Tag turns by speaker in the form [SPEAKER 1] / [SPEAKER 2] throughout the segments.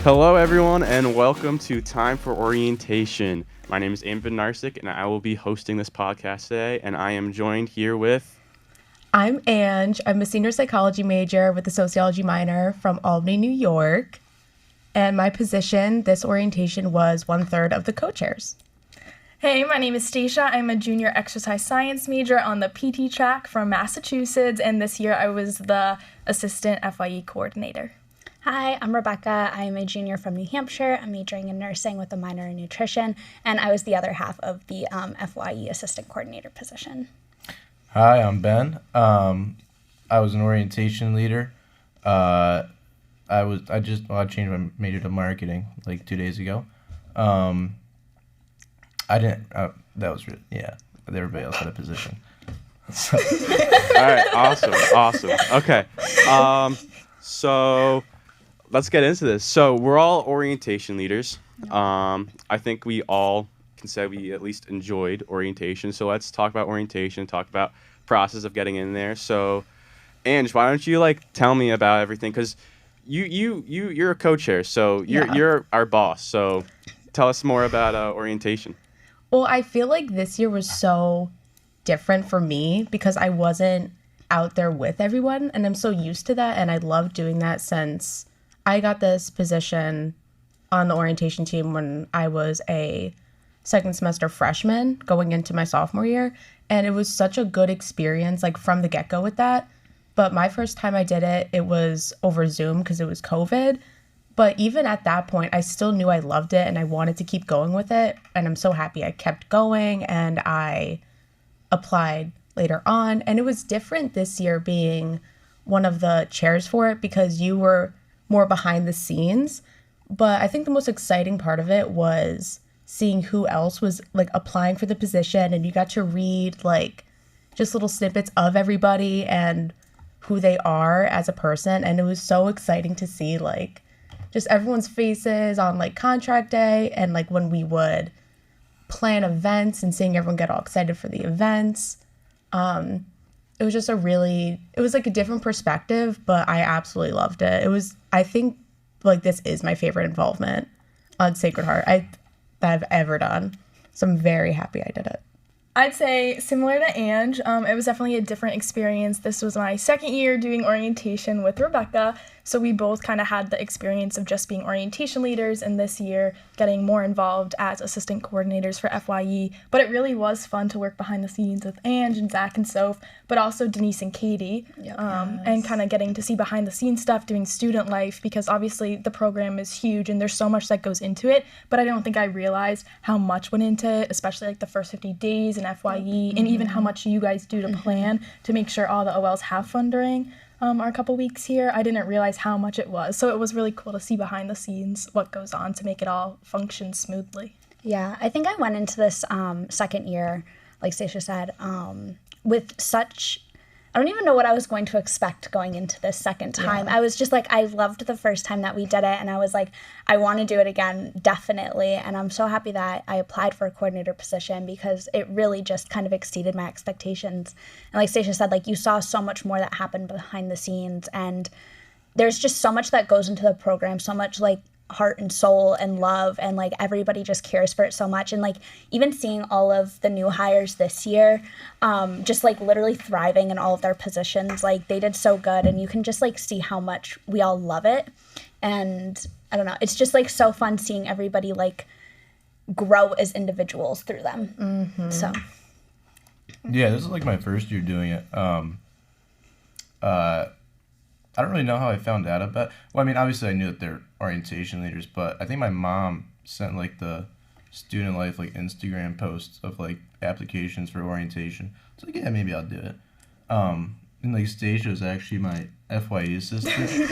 [SPEAKER 1] Hello, everyone, and welcome to Time for Orientation. My name is Aim Narsik, and I will be hosting this podcast today. And I am joined here with.
[SPEAKER 2] I'm Ange. I'm a senior psychology major with a sociology minor from Albany, New York. And my position this orientation was 1/3 of the co-chairs.
[SPEAKER 3] Hey, my name is Stacia. I'm a junior exercise science major on the PT track from Massachusetts, and this year I was the assistant FYE coordinator.
[SPEAKER 4] Hi, I'm Rebecca. I'm a junior from New Hampshire. I'm majoring in nursing with a minor in nutrition, and I was the other half of the FYE assistant coordinator position.
[SPEAKER 5] Hi, I'm Ben. I was an orientation leader. I changed my major to marketing like 2 days ago. I didn't. That was really, yeah. Everybody else had a position. So.
[SPEAKER 1] All right, awesome. Okay, so let's get into this. So we're all orientation leaders. I think we all can say we at least enjoyed orientation. So let's talk about orientation. Talk about process of getting in there. So, Ange, why don't you tell me about everything? Because you're a co-chair, so you're our boss. So tell us more about orientation.
[SPEAKER 2] Well, I feel like this year was so different for me because I wasn't out there with everyone, and I'm so used to that, and I love doing that since I got this position on the orientation team when I was a second semester freshman going into my sophomore year, and it was such a good experience from the get-go with that. But my first time I did it, it was over Zoom because it was COVID. But even at that point, I still knew I loved it and I wanted to keep going with it. And I'm so happy I kept going and I applied later on. And it was different this year being one of the chairs for it because you were more behind the scenes. But I think the most exciting part of it was seeing who else was applying for the position, and you got to read just little snippets of everybody and who they are as a person. And it was so exciting to see just everyone's faces on contract day and when we would plan events and seeing everyone get all excited for the events. It was just it was a different perspective, but I absolutely loved it. I think this is my favorite involvement on Sacred Heart that I've ever done. So I'm very happy I did it.
[SPEAKER 3] I'd say similar to Ange, it was definitely a different experience. This was my second year doing orientation with Rebecca, so we both kind of had the experience of just being orientation leaders, and this year getting more involved as assistant coordinators for FYE. But it really was fun to work behind the scenes with Ange and Zach and Soph, but also Denise and Katie, and kind of getting to see behind the scenes stuff, doing student life, because obviously the program is huge and there's so much that goes into it, but I don't think I realized how much went into it, especially the first 50 days in FYE, and even how much you guys do to plan to make sure all the OLs have fun during our couple weeks here. I didn't realize how much it was, so it was really cool to see behind the scenes what goes on to make it all function smoothly.
[SPEAKER 4] Yeah, I think I went into this second year, like Stacia said, with such, I don't even know what I was going to expect going into this second time. Yeah. I was just I loved the first time that we did it, and I was I want to do it again, definitely. And I'm so happy that I applied for a coordinator position because it really just kind of exceeded my expectations. And like Stacia said, you saw so much more that happened behind the scenes, and there's just so much that goes into the program, so much heart and soul and love, and everybody just cares for it so much. And even seeing all of the new hires this year just literally thriving in all of their positions, they did so good, and you can just see how much we all love it. And I don't know, it's just so fun seeing everybody grow as individuals through them. So
[SPEAKER 5] Yeah, this is my first year doing it. I don't really know how I found out about it. Well, I mean, obviously I knew that they're orientation leaders, but I think my mom sent the student life Instagram posts of applications for orientation. It's yeah, maybe I'll do it. And Stacia was actually my FYE assistant.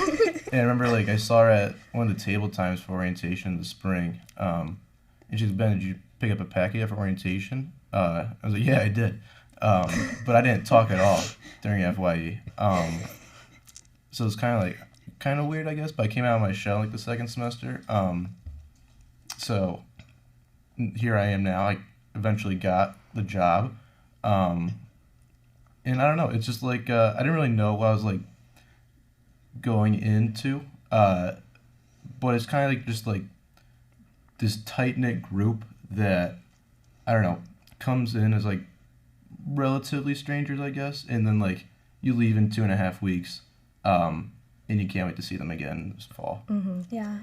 [SPEAKER 5] And I remember I saw her at one of the table times for orientation in the spring. And she's Ben, did you pick up a packet for orientation? I was yeah, I did. But I didn't talk at all during FYE. So it's kind of weird, I guess, but I came out of my shell the second semester. So here I am now. I eventually got the job. And I don't know, it's just I didn't really know what I was going into. but it's kind of like just like this tight knit group that I don't know comes in as like relatively strangers, I guess, and then like you leave in 2.5 weeks, and you can't wait to see them again this fall.
[SPEAKER 4] Yeah.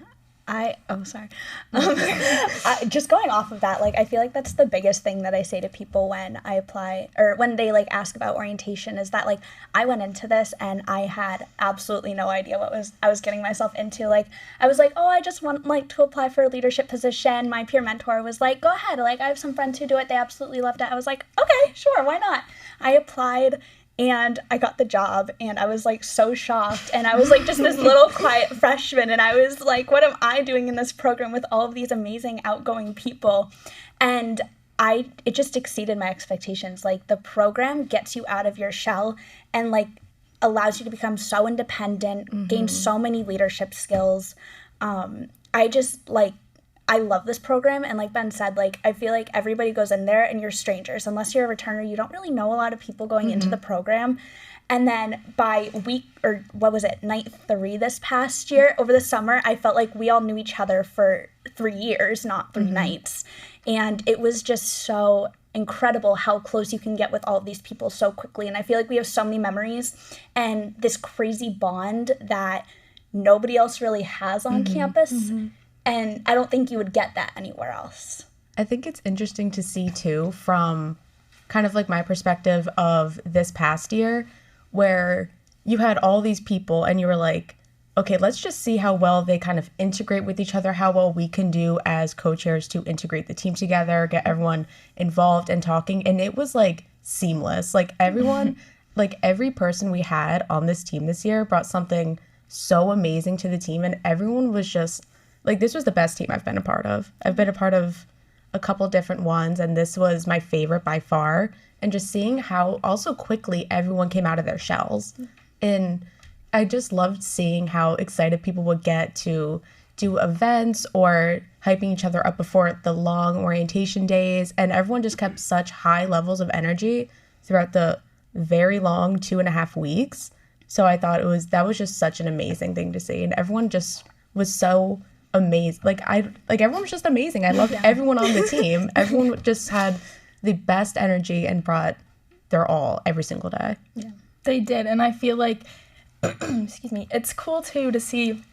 [SPEAKER 4] Sorry. Just going off of that, like, I feel like that's the biggest thing that I say to people when I apply or when they like ask about orientation is that like I went into this and I had absolutely no idea I was getting myself into. Like, I was like, oh, I just want like to apply for a leadership position. My peer mentor was like, go ahead. Like, I have some friends who do it. They absolutely loved it. I was like, okay, sure, why not? I applied. And I got the job, and I was, like, so shocked, and I was, like, just this little quiet freshman, and I was, like, what am I doing in this program with all of these amazing outgoing people? And it just exceeded my expectations. Like, the program gets you out of your shell and, like, allows you to become so independent, gain so many leadership skills. I love this program, and like Ben said, like, I feel like everybody goes in there and you're strangers. Unless you're a returner, you don't really know a lot of people going into the program. And then by night 3 this past year, over the summer, I felt like we all knew each other for 3 years, not 3 nights. And it was just so incredible how close you can get with all of these people so quickly. And I feel like we have so many memories and this crazy bond that nobody else really has on campus. And I don't think you would get that anywhere else.
[SPEAKER 2] I think it's interesting to see, too, from kind of like my perspective of this past year, where you had all these people and you were like, okay, let's just see how well they kind of integrate with each other, how well we can do as co-chairs to integrate the team together, get everyone involved and talking. And it was like seamless. Like everyone, like every person we had on this team this year brought something so amazing to the team. And everyone was just like, this was the best team I've been a part of. I've been a part of a couple different ones, and this was my favorite by far. And just seeing how also quickly everyone came out of their shells. And I just loved seeing how excited people would get to do events or hyping each other up before the long orientation days. And everyone just kept such high levels of energy throughout the very long 2.5 weeks. So I thought that was just such an amazing thing to see. And everyone just was so amazing. Everyone was just amazing. I loved everyone on the team. Everyone just had the best energy and brought their all every single day.
[SPEAKER 3] Yeah, they did. And I feel like, excuse me, it's cool too to see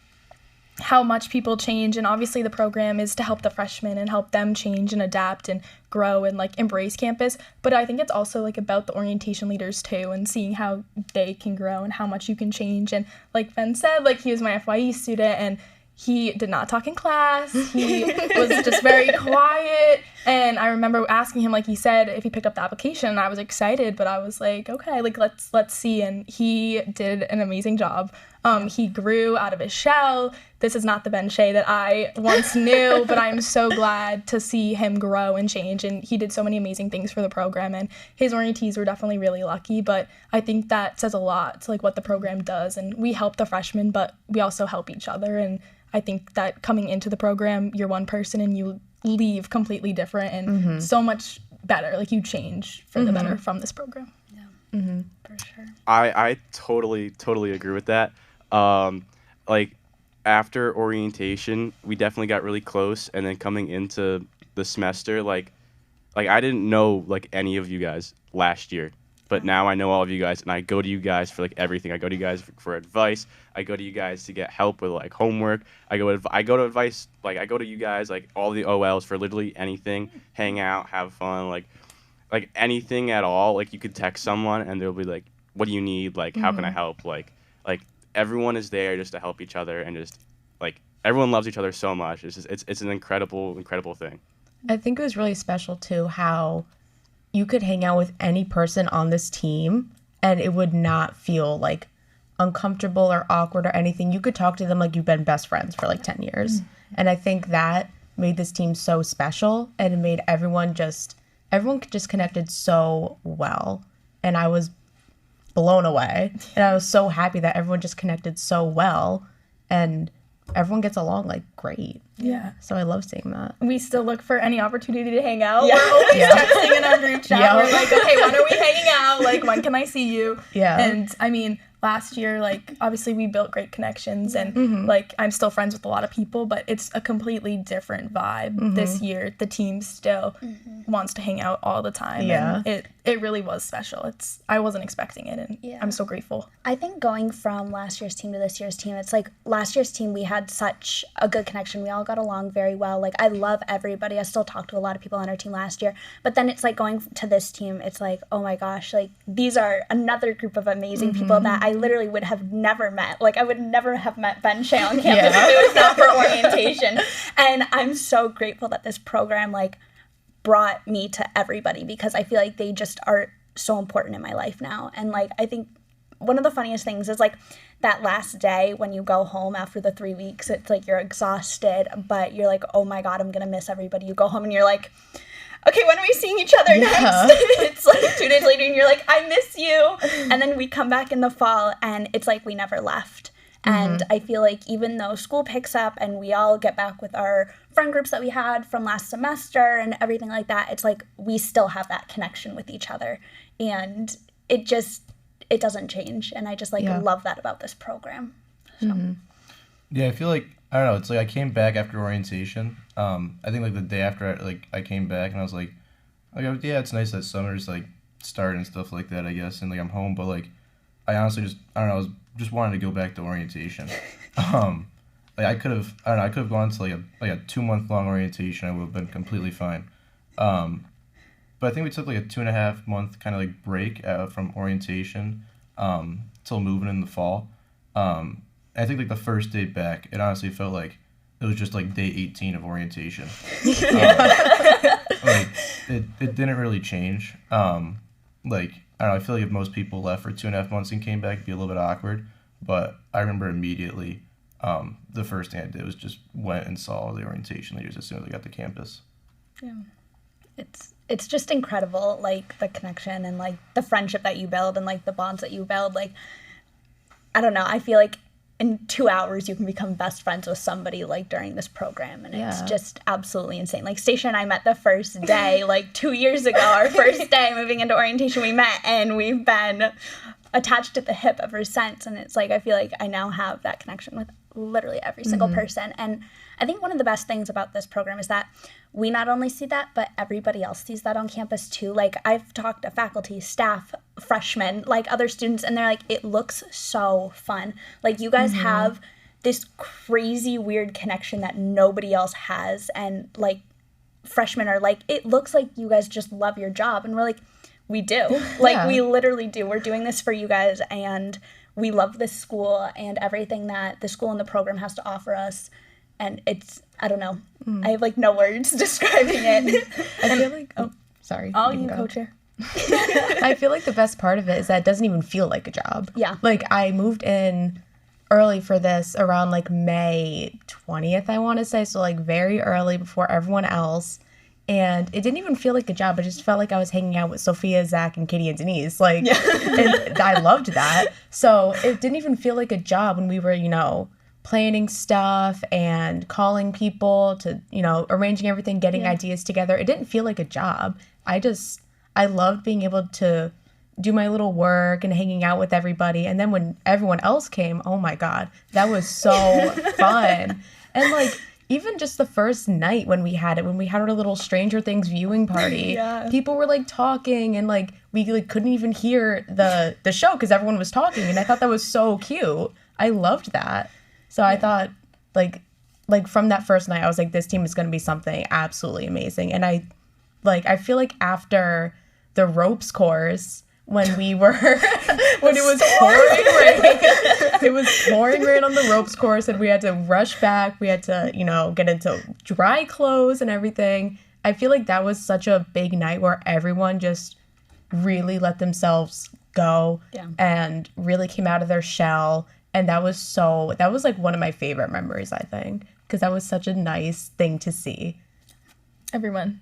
[SPEAKER 3] how much people change. And obviously the program is to help the freshmen and help them change and adapt and grow and like embrace campus. But I think it's also like about the orientation leaders too, and seeing how they can grow and how much you can change. And like Ben said, like he was my FYE student and he did not talk in class. He was just very quiet. And I remember asking him, like he said, if he picked up the application, and I was excited, but I was like, okay, like let's see. And he did an amazing job. He grew out of his shell. This is not the Ben Shea that I once knew, but I'm so glad to see him grow and change. And he did so many amazing things for the program, and his orientees were definitely really lucky. But I think that says a lot to like what the program does. And we help the freshmen, but we also help each other. And I think that coming into the program, you're one person and you leave completely different and so much better. Like you change for the better from this program.
[SPEAKER 4] Yeah, for sure.
[SPEAKER 1] I totally agree with that. Like after orientation, we definitely got really close, and then coming into the semester, like I didn't know like any of you guys last year. But now I know all of you guys, and I go to you guys for like everything. I go to you guys for advice. I go to you guys to get help with like homework. I go to advice, like I go to you guys like all the OLs for literally anything. Hang out, have fun, like anything at all. Like you could text someone and they'll be like, "What do you need? Like how can I help?" Like everyone is there just to help each other, and just like everyone loves each other so much. It's an incredible thing.
[SPEAKER 2] I think it was really special too how you could hang out with any person on this team and it would not feel like uncomfortable or awkward or anything. You could talk to them like you've been best friends for like 10 years. And I think that made this team so special, and it made everyone just connected so well. And I was blown away. And I was so happy that everyone just connected so well, and everyone gets along like great.
[SPEAKER 3] Yeah.
[SPEAKER 2] So I love seeing that.
[SPEAKER 3] We still look for any opportunity to hang out.
[SPEAKER 2] Yeah.
[SPEAKER 3] We're always
[SPEAKER 2] Yeah.
[SPEAKER 3] texting in our group chat.
[SPEAKER 2] Yeah.
[SPEAKER 3] We're like, okay, when are we hanging out? Like, when can I see you?
[SPEAKER 2] Yeah.
[SPEAKER 3] And I mean, last year, like, obviously we built great connections and like I'm still friends with a lot of people, but it's a completely different vibe this year. The team still wants to hang out all the time.
[SPEAKER 2] Yeah.
[SPEAKER 3] And it really was special. I wasn't expecting it, and
[SPEAKER 4] Yeah.
[SPEAKER 3] I'm so grateful.
[SPEAKER 4] I think going from last year's team to this year's team, it's like last year's team, we had such a good connection. We all got along very well. Like, I love everybody. I still talk to a lot of people on our team last year. But then it's like going to this team, it's like, oh my gosh, like these are another group of amazing people that I literally would have never met. Like, I would never have met Ben Shea on campus if it was not for orientation. And I'm so grateful that this program, like, brought me to everybody, because I feel like they just are so important in my life now. And like, I think one of the funniest things is like that last day when you go home after the 3 weeks, it's like you're exhausted, but you're like, oh my God, I'm gonna miss everybody. You go home and you're like, okay, when are we seeing each other next? It's like 2 days later and you're like, I miss you. And then we come back in the fall and it's like we never left. And I feel like even though school picks up and we all get back with our friend groups that we had from last semester and everything like that, it's like we still have that connection with each other. And it doesn't change. And I just like love that about this program. So.
[SPEAKER 5] Yeah, I feel like, I don't know, it's like I came back after orientation. I think like the day after I came back and I was like, yeah, it's nice that summer's like started and stuff like that, I guess, and like I'm home, but like I honestly I don't know, I was just wanted to go back to orientation. Like I could have gone to like a 2-month long orientation. I would have been completely fine. But I think we took like a 2.5 month kind of like break from orientation till moving in the fall. I think like the first day back, it honestly felt like it was just like day 18 of orientation. Like it didn't really change. Like I don't know, I feel like if most people left for 2.5 months and came back, it'd be a little bit awkward. But I remember immediately, the first thing I did was just went and saw the orientation leaders as soon as I got to campus.
[SPEAKER 4] Yeah. It's just incredible, like the connection and like the friendship that you build and like the bonds that you build. Like, I don't know, I feel like in 2 hours you can become best friends with somebody like during this program, and it's just absolutely insane. Like Stacia and I met the first day like 2 years ago. Our first day moving into orientation we met, and we've been attached at the hip ever since. And it's like I feel like I now have that connection with literally every single person. And I think one of the best things about this program is that we not only see that, but everybody else sees that on campus too. Like I've talked to faculty, staff, freshmen, like other students, and they're like, it looks so fun. Like you guys have this crazy weird connection that nobody else has. And like freshmen are like, it looks like you guys just love your job. And we're like, we do. Like we literally do. We're doing this for you guys, and we love this school and everything that the school and the program has to offer us. And it's, I don't know. I have like no words describing it.
[SPEAKER 2] I feel like, sorry.
[SPEAKER 3] All
[SPEAKER 2] you
[SPEAKER 3] you,
[SPEAKER 2] can go.
[SPEAKER 3] co-chair.
[SPEAKER 2] I feel like the best part of it is that it doesn't even feel like a job.
[SPEAKER 4] Yeah.
[SPEAKER 2] Like I moved in early for this around like May 20th, I want to say. So like very early before everyone else. And it didn't even feel like a job. I just felt like I was hanging out with Sophia, Zach, and Katie and Denise. Like, and I loved that. So it didn't even feel like a job when we were, you know, planning stuff and calling people to, you know, arranging everything, getting ideas together. It didn't feel like a job. I loved being able to do my little work and hanging out with everybody. And then when everyone else came, oh my God, that was so fun. And like, even just the first night when we had our little Stranger Things viewing party, people were like talking, and like we like couldn't even hear the show because everyone was talking, and I thought that was so cute. I loved that. So I thought like from that first night, I was like, this team is going to be something absolutely amazing. And I feel like after the ropes course, when it was pouring rain on the ropes course, and we had to rush back. We had to, you know, get into dry clothes and everything. I feel like that was such a big night where everyone just really let themselves go and really came out of their shell. And that was like one of my favorite memories, I think, because that was such a nice thing to see.
[SPEAKER 3] Everyone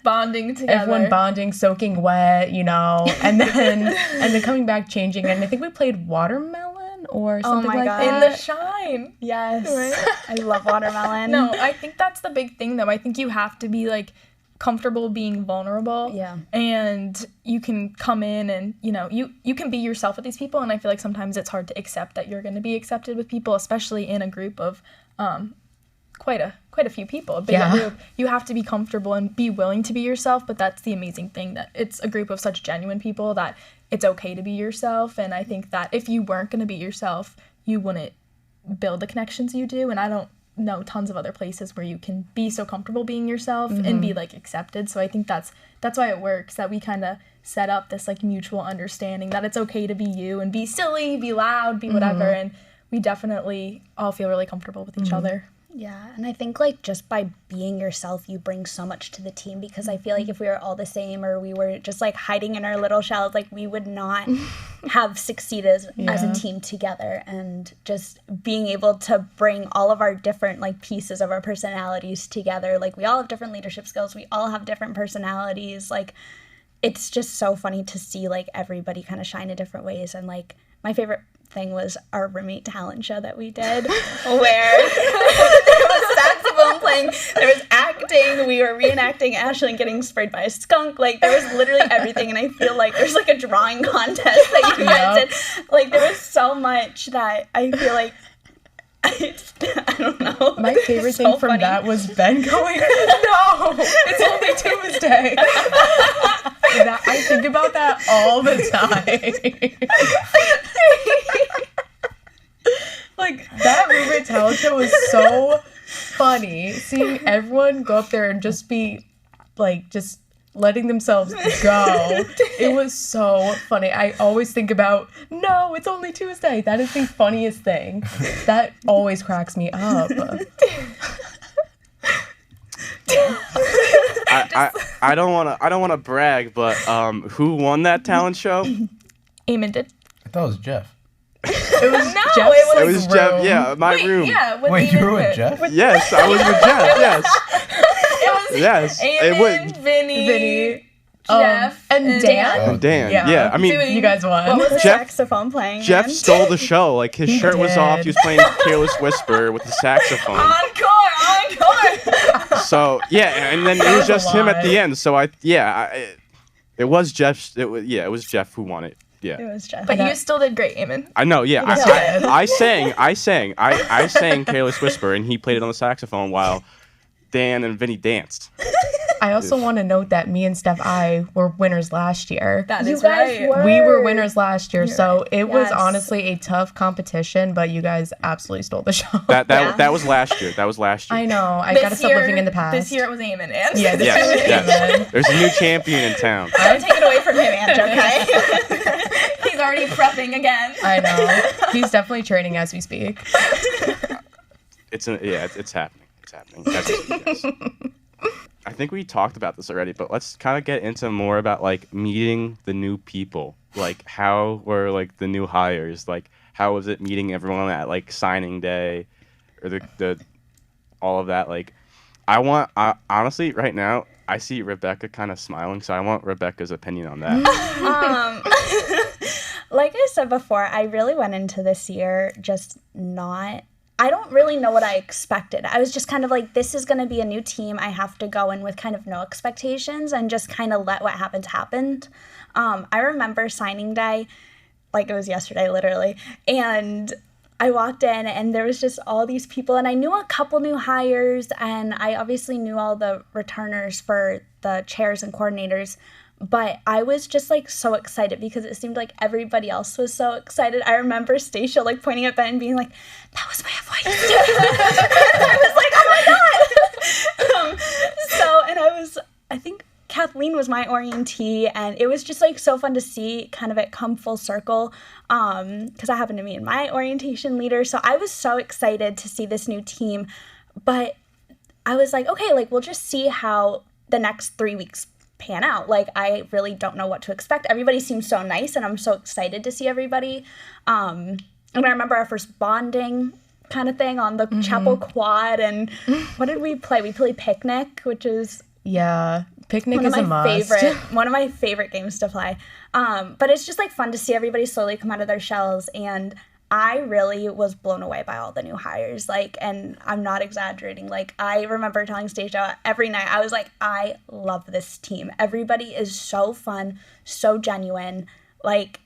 [SPEAKER 3] bonding together.
[SPEAKER 2] Everyone bonding, soaking wet, you know, and then coming back, changing. And I think we played watermelon or something like that.
[SPEAKER 3] In the shine.
[SPEAKER 4] Yes.
[SPEAKER 3] Right?
[SPEAKER 4] I love watermelon.
[SPEAKER 3] No, I think that's the big thing, though. I think you have to be, like, comfortable being vulnerable.
[SPEAKER 4] Yeah.
[SPEAKER 3] And you can come in and, you can be yourself with these people. And I feel like sometimes it's hard to accept that you're going to be accepted with people, especially in a group of quite a few people, a big group. You have to be comfortable and be willing to be yourself. But that's the amazing thing, that it's a group of such genuine people that it's okay to be yourself. And I think that if you weren't going to be yourself, you wouldn't build the connections you do. And I don't know tons of other places where you can be so comfortable being yourself and be like accepted. So I think that's why it works, that we kind of set up this like mutual understanding that it's okay to be you and be silly, be loud, be whatever. And we definitely all feel really comfortable with each other.
[SPEAKER 4] Yeah, and I think like just by being yourself, you bring so much to the team, because I feel like if we were all the same, or we were just like hiding in our little shells, like we would not have succeeded as a team together. And just being able to bring all of our different like pieces of our personalities together, like we all have different leadership skills, we all have different personalities, like it's just so funny to see like everybody kind of shine in different ways. And like my favorite thing was our roommate talent show that we did, where there was saxophone playing, there was acting, we were reenacting Ashlyn getting sprayed by a skunk, like there was literally everything. And I feel like there's like a drawing contest that you guys did, like there was so much that I feel like I don't know.
[SPEAKER 2] My favorite thing from that was Ben going, no, it's only Tuesday. I think about that all the time. Like, that roommate talent show was so funny. Seeing everyone go up there and just be, like, just letting themselves go. It was so funny. I always think about, no, it's only Tuesday. That is the funniest thing. That always cracks me up.
[SPEAKER 1] I don't want to brag, but who won that talent show?
[SPEAKER 3] Eamon did.
[SPEAKER 5] I thought it was Jeff.
[SPEAKER 2] It was
[SPEAKER 3] No,
[SPEAKER 2] Jeff's,
[SPEAKER 3] it was-
[SPEAKER 1] It was Jeff. Yeah, my room.
[SPEAKER 3] Yeah, with
[SPEAKER 5] Wait, you
[SPEAKER 3] Eamon
[SPEAKER 5] were with
[SPEAKER 3] did.
[SPEAKER 5] Jeff?
[SPEAKER 1] Yes, I was with Jeff. Yes.
[SPEAKER 3] It was
[SPEAKER 1] Yes. It
[SPEAKER 3] Eamon,
[SPEAKER 1] was
[SPEAKER 3] Vinny, Jeff,
[SPEAKER 2] and Dan.
[SPEAKER 5] Oh,
[SPEAKER 1] Dan.
[SPEAKER 2] Yeah.
[SPEAKER 1] Yeah. I mean,
[SPEAKER 3] Doing-
[SPEAKER 2] You guys won.
[SPEAKER 4] What was the
[SPEAKER 1] Jeff-
[SPEAKER 4] saxophone playing?
[SPEAKER 1] Jeff
[SPEAKER 4] man?
[SPEAKER 1] stole the show. Like his
[SPEAKER 2] He
[SPEAKER 1] shirt was off.
[SPEAKER 2] did.
[SPEAKER 1] He was playing Careless Whisper with the saxophone.
[SPEAKER 3] Encore.
[SPEAKER 1] So yeah, and then it
[SPEAKER 2] That
[SPEAKER 1] was
[SPEAKER 2] was a
[SPEAKER 1] just him at the
[SPEAKER 2] lot.
[SPEAKER 1] end. So it was Jeff. It was Jeff who won it.
[SPEAKER 4] It
[SPEAKER 1] Yeah,
[SPEAKER 4] was Jeff.
[SPEAKER 3] But you still did great, Eamon.
[SPEAKER 1] I know. Yeah,
[SPEAKER 2] did.
[SPEAKER 1] I sang Careless Whisper, and he played it on the saxophone while Dan and Vinny danced.
[SPEAKER 2] I also want to note that me and Steph I were winners last year.
[SPEAKER 3] That
[SPEAKER 4] You
[SPEAKER 3] is
[SPEAKER 4] guys
[SPEAKER 3] right.
[SPEAKER 4] were.
[SPEAKER 2] We were winners last year, so it was
[SPEAKER 4] Yes.
[SPEAKER 2] honestly a tough competition, but you guys absolutely stole the show.
[SPEAKER 1] That was last year. That was last year.
[SPEAKER 2] I know. I
[SPEAKER 3] This
[SPEAKER 2] gotta stop
[SPEAKER 3] year-
[SPEAKER 2] living in the past.
[SPEAKER 3] This year it was Eamon, and
[SPEAKER 2] Yeah, this
[SPEAKER 1] Yes,
[SPEAKER 2] year was
[SPEAKER 1] yes.
[SPEAKER 2] Eamon.
[SPEAKER 1] There's a new champion in town.
[SPEAKER 4] Don't take it away from him, Ange, okay?
[SPEAKER 3] he's already prepping again.
[SPEAKER 2] I know. He's definitely training as we speak.
[SPEAKER 1] It's happening. It's happening. That's it, yes. I think we talked about this already, but let's kind of get into more about like meeting the new people. Like how were like the new hires? Like how was it meeting everyone at like signing day, or the all of that? Like I honestly right now I see Rebecca kind of smiling, so I want Rebecca's opinion on that.
[SPEAKER 4] Like I said before, I really went into this year just not. I don't really know what I expected. I was just kind of like, this is going to be a new team. I have to go in with kind of no expectations and just kind of let what happens happen. I remember signing day, like it was yesterday, literally. And I walked in and there was just all these people. And I knew a couple new hires. And I obviously knew all the returners for the chairs and coordinators. But I was just like so excited because it seemed like everybody else was so excited. I remember Stacia like pointing at Ben and being like, "That was my voice." I was like, "Oh my god!" And I think Kathleen was my orientee, and it was just like so fun to see kind of it come full circle. Because I happened to meet my orientation leader, so I was so excited to see this new team. But I was like, okay, like we'll just see how the next 3 weeks pan out. Like I really don't know what to expect. Everybody seems so nice and I'm so excited to see everybody. And I remember our first bonding kind of thing on the chapel quad, and what did we play? We played Picnic, which is
[SPEAKER 2] Yeah, picnic
[SPEAKER 4] one of
[SPEAKER 2] is a
[SPEAKER 4] my
[SPEAKER 2] must.
[SPEAKER 4] one of my favorite games to play. But it's just like fun to see everybody slowly come out of their shells. And I really was blown away by all the new hires. Like, and I'm not exaggerating. Like, I remember telling Stacia every night, I was like, I love this team. Everybody is so fun, so genuine. Like,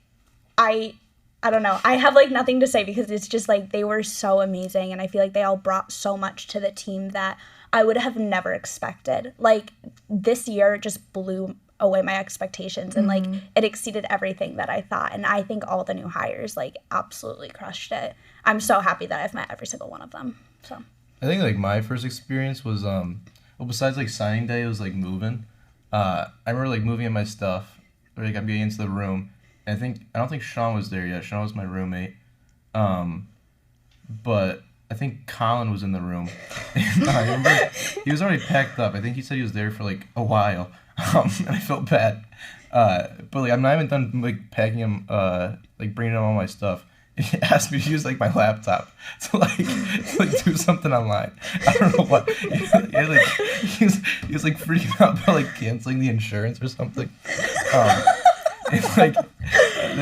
[SPEAKER 4] I don't know. I have like nothing to say because it's just like they were so amazing, and I feel like they all brought so much to the team that I would have never expected. Like, this year just blew away my expectations, and like it exceeded everything that I thought, and I think all the new hires like absolutely crushed it. I'm so happy that I've met every single one of them. So
[SPEAKER 5] I think like my first experience was well, besides like signing day, it was like moving. I remember like moving in my stuff, or like I'm getting into the room, and I don't think Sean was there yet. Sean was my roommate, but I think Colin was in the room. And I remember he was already packed up. I think he said he was there for like a while, and I felt bad. But like I'm not even done like packing him, like bringing him all my stuff. He asked me to use like my laptop to do something online. I don't know what. He was like freaking out about like canceling the insurance or something. And I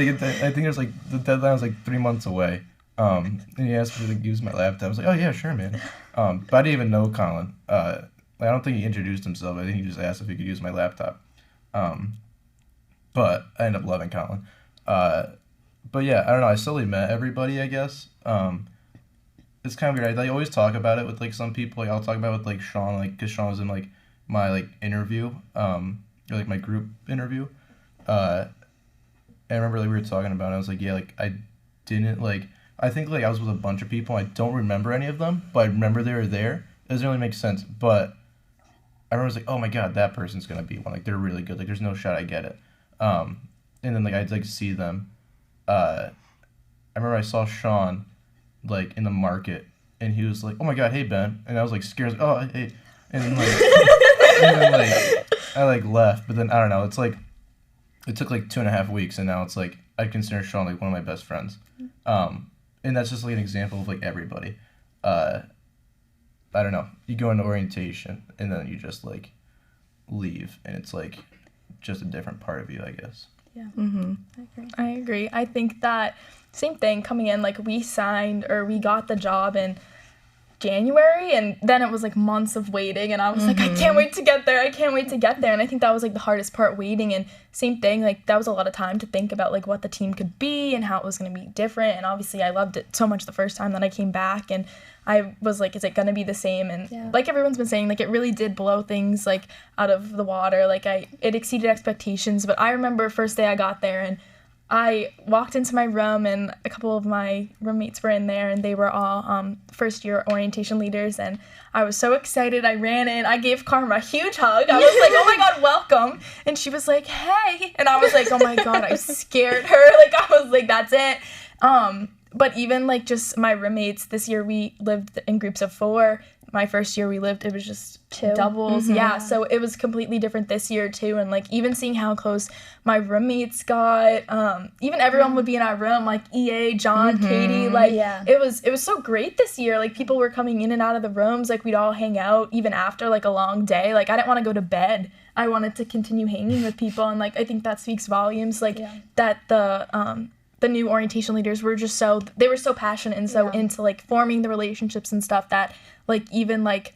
[SPEAKER 5] think it was like the deadline was like 3 months away. And he asked me to use my laptop. I was like, oh yeah, sure, man. But I didn't even know Colin. I don't think he introduced himself. I think he just asked if he could use my laptop. But I ended up loving Colin. But yeah, I don't know. I slowly met everybody, I guess. It's kind of weird. I always talk about it with like some people. Like I'll talk about it with like Sean, like because Sean was in like my like interview, or like my group interview. I remember like we were talking about it. I was like, yeah, like I didn't like. I think like I was with a bunch of people. I don't remember any of them, but I remember they were there. It doesn't really make sense, but I remember I was like, oh my god, that person's gonna be one. Like they're really good. Like there's no shot I get it. And then like I'd like see them. I remember I saw Sean like in the market, and he was like, oh my god, hey Ben, and I was like scared. Like, oh hey, and then like I like left, but then I don't know. It's like it took like 2.5 weeks, and now it's like I consider Sean like one of my best friends. And that's just like an example of like everybody. I don't know. You go into orientation and then you just like leave, and it's like just a different part of you, I guess.
[SPEAKER 4] yeah,
[SPEAKER 3] I agree. I think that same thing coming in, like we got the job in January, and then it was like months of waiting, and I was like, I can't wait to get there. And I think that was like the hardest part, waiting. And same thing, like that was a lot of time to think about like what the team could be and how it was going to be different. And obviously I loved it so much the first time that I came back, and I was like, is it going to be the same? And like everyone's been saying, like it really did blow things like out of the water. Like it exceeded expectations. But I remember first day I got there, and I walked into my room, and a couple of my roommates were in there, and they were all first year orientation leaders, and I was so excited. I ran in, I gave Karma a huge hug. I was like, oh my god, welcome. And she was like, hey. And I was like, oh my god, I scared her. Like I was like, that's it. But even like just my roommates, this year we lived in groups of 4. My first year it was just
[SPEAKER 4] 2
[SPEAKER 3] doubles. Yeah, so it was completely different this year too. And like even seeing how close my roommates got, even everyone would be in our room, like EA, John, Katie, like it was so great this year. Like people were coming in and out of the rooms, like we'd all hang out even after like a long day. Like I didn't want to go to bed. I wanted to continue hanging with people, and like I think that speaks volumes, like that the new orientation leaders were just they were so passionate and so into like forming the relationships and stuff that like even like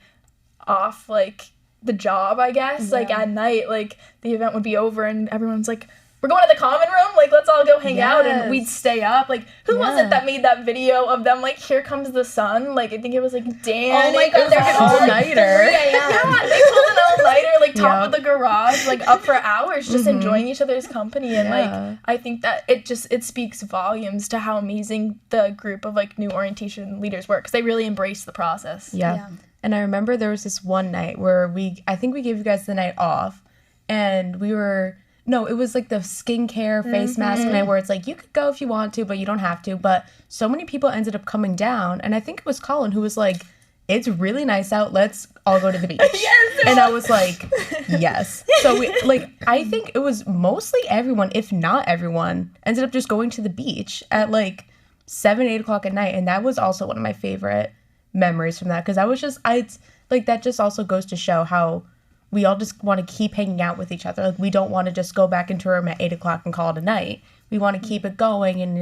[SPEAKER 3] off like the job, I guess, like at night, like the event would be over and everyone's like, we're going to the common room, like let's all go hang out, and we'd stay up. Like who was it that made that video of them like Here Comes the Sun? Like I think it was like Dan.
[SPEAKER 4] Oh my god,
[SPEAKER 3] they're an
[SPEAKER 2] all-nighter.
[SPEAKER 3] Yeah, they pulled an all-nighter, like top of the garage, like up for hours, just enjoying each other's company. And like I think that it speaks volumes to how amazing the group of like new orientation leaders were, because they really embraced the process.
[SPEAKER 2] Yeah. And I remember there was this one night where I think we gave you guys the night off, and it was like the skincare face mask night where it's like, you could go if you want to, but you don't have to. But so many people ended up coming down, and I think it was Colin who was like, it's really nice out, let's all go to the beach. And I was like, yes. So I think it was mostly everyone, if not everyone, ended up just going to the beach at like 7, 8 o'clock at night. And that was also one of my favorite memories from that, because that just also goes to show how we all just want to keep hanging out with each other. Like we don't want to just go back into our room at 8 o'clock and call it a night. We want to keep it going and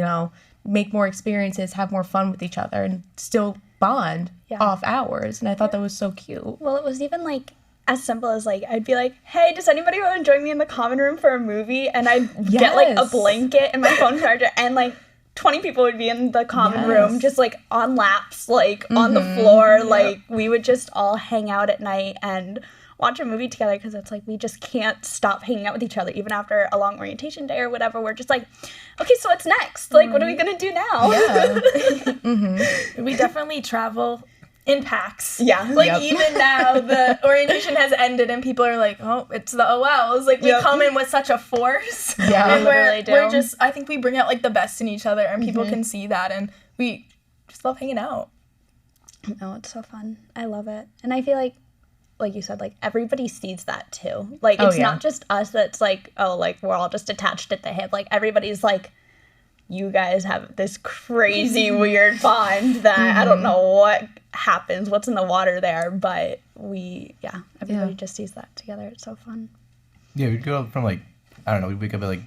[SPEAKER 2] make more experiences, have more fun with each other, and still bond
[SPEAKER 4] Yeah.
[SPEAKER 2] off hours. And I thought that was so cute.
[SPEAKER 4] Well, it was even like as simple as like I'd be like, "Hey, does anybody want to join me in the common room for a movie?" And I'd get like a
[SPEAKER 2] Yes.
[SPEAKER 4] blanket and my phone charger, and like 20 people would be in the common room,
[SPEAKER 2] Yes.
[SPEAKER 4] just like on laps, like on the floor. Like we would just all hang out at night and watch a movie together, because it's like we just can't stop hanging out with each other even after a long orientation day or whatever. We're just like, okay, so what's next? Like, what are we gonna do now?
[SPEAKER 2] Yeah.
[SPEAKER 3] We definitely travel in packs.
[SPEAKER 4] Yeah.
[SPEAKER 3] Like
[SPEAKER 2] Yep.
[SPEAKER 3] even now the orientation has ended and people are like, oh, it's the OLs. Like we
[SPEAKER 4] Yep.
[SPEAKER 3] come in with such a force.
[SPEAKER 2] Yeah,
[SPEAKER 3] and
[SPEAKER 4] literally do.
[SPEAKER 3] we're just, I think we bring out like the best in each other and people can see that, and we just love hanging out.
[SPEAKER 4] No, it's so fun. I love it. And I feel like you said, like everybody sees that too. Like
[SPEAKER 2] Oh,
[SPEAKER 4] it's
[SPEAKER 2] yeah.
[SPEAKER 4] not just us that's like, oh, like we're all just attached at the hip. Like everybody's like, you guys have this crazy weird bond that I don't know what happens, what's in the water there, but everybody
[SPEAKER 2] Yeah.
[SPEAKER 4] just sees that together. It's so fun.
[SPEAKER 5] Yeah, we'd go from like, I don't know, we'd wake up at like,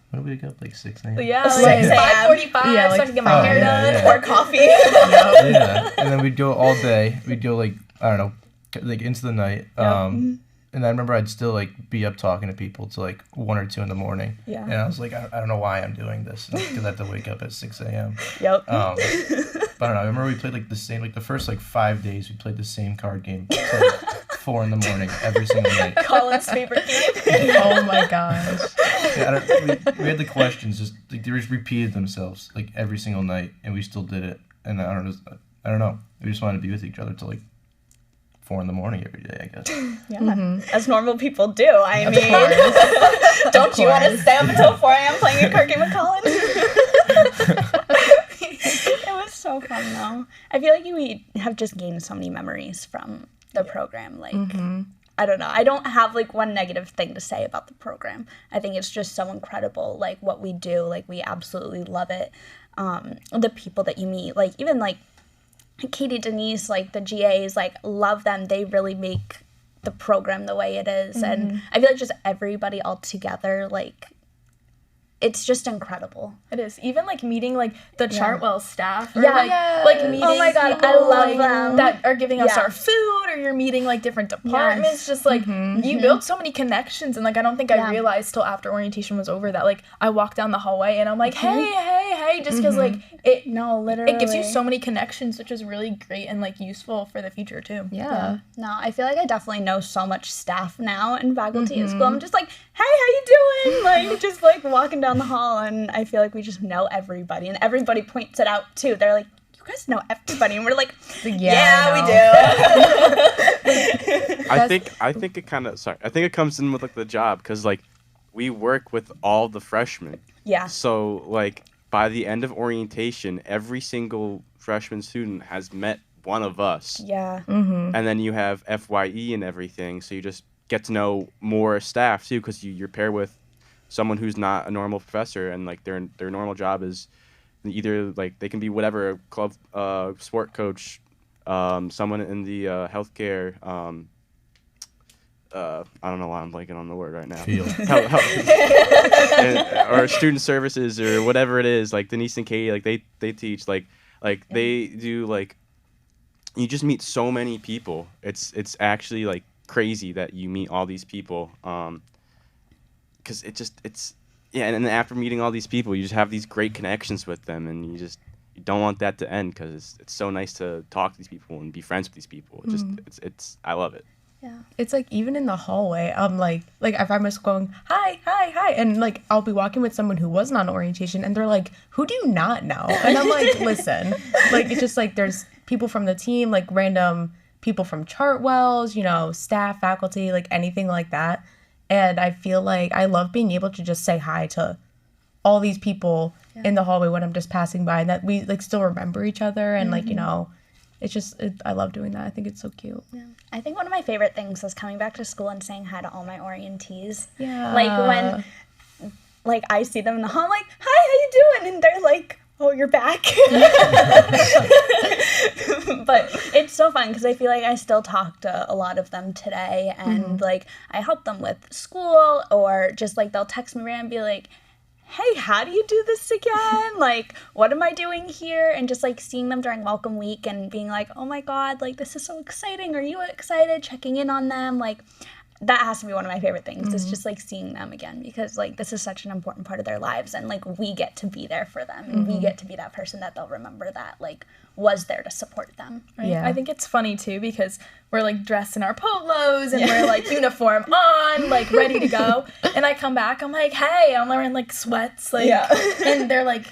[SPEAKER 5] when did we wake up? Like 6 a.m.?
[SPEAKER 3] Yeah,
[SPEAKER 4] Six
[SPEAKER 3] like
[SPEAKER 4] a.m.
[SPEAKER 3] 5:45,
[SPEAKER 2] Yeah,
[SPEAKER 3] so I
[SPEAKER 2] like
[SPEAKER 3] can get my
[SPEAKER 5] Oh,
[SPEAKER 3] hair
[SPEAKER 5] yeah,
[SPEAKER 3] done.
[SPEAKER 5] yeah.
[SPEAKER 4] Pour coffee.
[SPEAKER 5] Yeah, and then we'd go all day. We'd go like, I don't know, like into the night. And I remember I'd still like be up talking to people till like 1 or 2 in the morning.
[SPEAKER 4] Yeah.
[SPEAKER 5] And I was like, I don't know why I'm doing this, because I have to wake up at 6 a.m.
[SPEAKER 4] Yep.
[SPEAKER 5] But I don't know. I remember we played like the same, like the first like 5 days we played the same card game till like 4 in the morning every single night.
[SPEAKER 3] Colin's favorite game.
[SPEAKER 2] Oh my gosh.
[SPEAKER 5] Yeah, we had the questions just like they just repeated themselves like every single night, and we still did it. And I don't know. We just wanted to be with each other till like 4 in the morning every day, I guess.
[SPEAKER 4] Yeah. As normal people do. I mean, don't you want to stay up until 4 a.m. playing a card game with Colin? It was so fun, though. I feel like we have just gained so many memories from the program. Like, I don't know. I don't have like one negative thing to say about the program. I think it's just so incredible, like what we do. Like, we absolutely love it. The people that you meet, like even like Katie, Denise, like the GAs, like love them. They really make the program the way it is. And I feel like just everybody all together, like it's just incredible.
[SPEAKER 3] It is. Even like meeting like the Chartwell staff. Or,
[SPEAKER 4] Yeah.
[SPEAKER 3] like,
[SPEAKER 2] Yes.
[SPEAKER 3] like meeting
[SPEAKER 4] Oh my God,
[SPEAKER 3] people,
[SPEAKER 4] I love
[SPEAKER 3] like,
[SPEAKER 4] them.
[SPEAKER 3] that are giving us
[SPEAKER 4] Yeah.
[SPEAKER 3] our food, or you're meeting like different departments. Just like you build so many connections, and like I don't think
[SPEAKER 4] Yeah.
[SPEAKER 3] I realized till after orientation was over that like I walked down the hallway and I'm like, hey, just because like it
[SPEAKER 4] No, literally.
[SPEAKER 3] it gives you so many connections, which is really great and like useful for the future too.
[SPEAKER 2] Yeah.
[SPEAKER 4] No, I feel like I definitely know so much staff now in faculty at school. I'm just like, hey, how you doing? Like, just like walking down the hall, and I feel like we just know everybody, and everybody points it out too. They're like, you guys know everybody, and we're like, yeah, we do.
[SPEAKER 1] I think it kind of I think it comes in with like the job, because like we work with all the freshmen.
[SPEAKER 4] Yeah.
[SPEAKER 1] So like by the end of orientation, every single freshman student has met one of us.
[SPEAKER 4] Yeah.
[SPEAKER 1] And then you have FYE and everything, so you just get to know more staff too, because you're paired with someone who's not a normal professor, and like their normal job is either like they can be whatever, club sport coach, someone in the healthcare, I don't know why I'm blanking on the word right now.
[SPEAKER 5] Field.
[SPEAKER 1] Or student services or whatever it is. Like Denise and Katie, like they teach, like they do, like you just meet so many people. It's actually like crazy that you meet all these people. Because it's and then after meeting all these people, you just have these great connections with them, and you don't want that to end, because it's so nice to talk to these people and be friends with these people. It's I love it.
[SPEAKER 4] Yeah.
[SPEAKER 2] It's like even in the hallway, I'm like if I'm just going hi, and like I'll be walking with someone who wasn't on orientation, and they're like, who do you not know? And I'm like, listen, like it's just like there's people from the team, like random people from Chartwell's, staff, faculty, like anything like that. And I feel like I love being able to just say hi to all these people in the hallway when I'm just passing by, and that we like still remember each other, and like it's just I love doing that. I think it's so cute.
[SPEAKER 4] Yeah. I think one of my favorite things is coming back to school and saying hi to all my orientees.
[SPEAKER 2] Yeah.
[SPEAKER 4] Like when like I see them in the hall, I'm like, hi, how you doing? And they're like, oh, you're back. But it's so fun because I feel like I still talk to a lot of them today, and like I help them with school, or just like they'll text me and be like, hey, how do you do this again? Like, what am I doing here? And just like seeing them during welcome week and being like, oh my God, like this is so exciting. Are you excited? Checking in on them. Like, that has to be one of my favorite things. Is just like seeing them again, because like this is such an important part of their lives, and like we get to be there for them, and we get to be that person that they'll remember that like was there to support them.
[SPEAKER 3] Right?
[SPEAKER 2] Yeah.
[SPEAKER 3] I think it's funny too because we're like dressed in our polos and we're like uniform on, like ready to go. And I come back, I'm like, hey, I'm wearing like sweats, like, and they're like,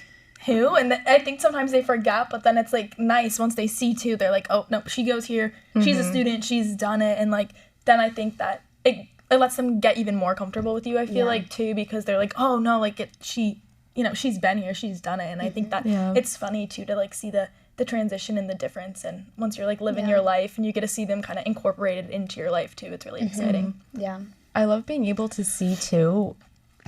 [SPEAKER 3] who? And I think sometimes they forget, but then it's like nice once they see too. They're like, oh no, she goes here. She's a student. She's done it, and like then I think that it lets them get even more comfortable with you. I feel like too, because they're like, oh no, like she's been here, she's done it, and I think that it's funny too to like see the transition and the difference, and once you're like living your life and you get to see them kind of incorporated into your life too, it's really exciting.
[SPEAKER 4] Yeah.
[SPEAKER 2] I love being able to see too,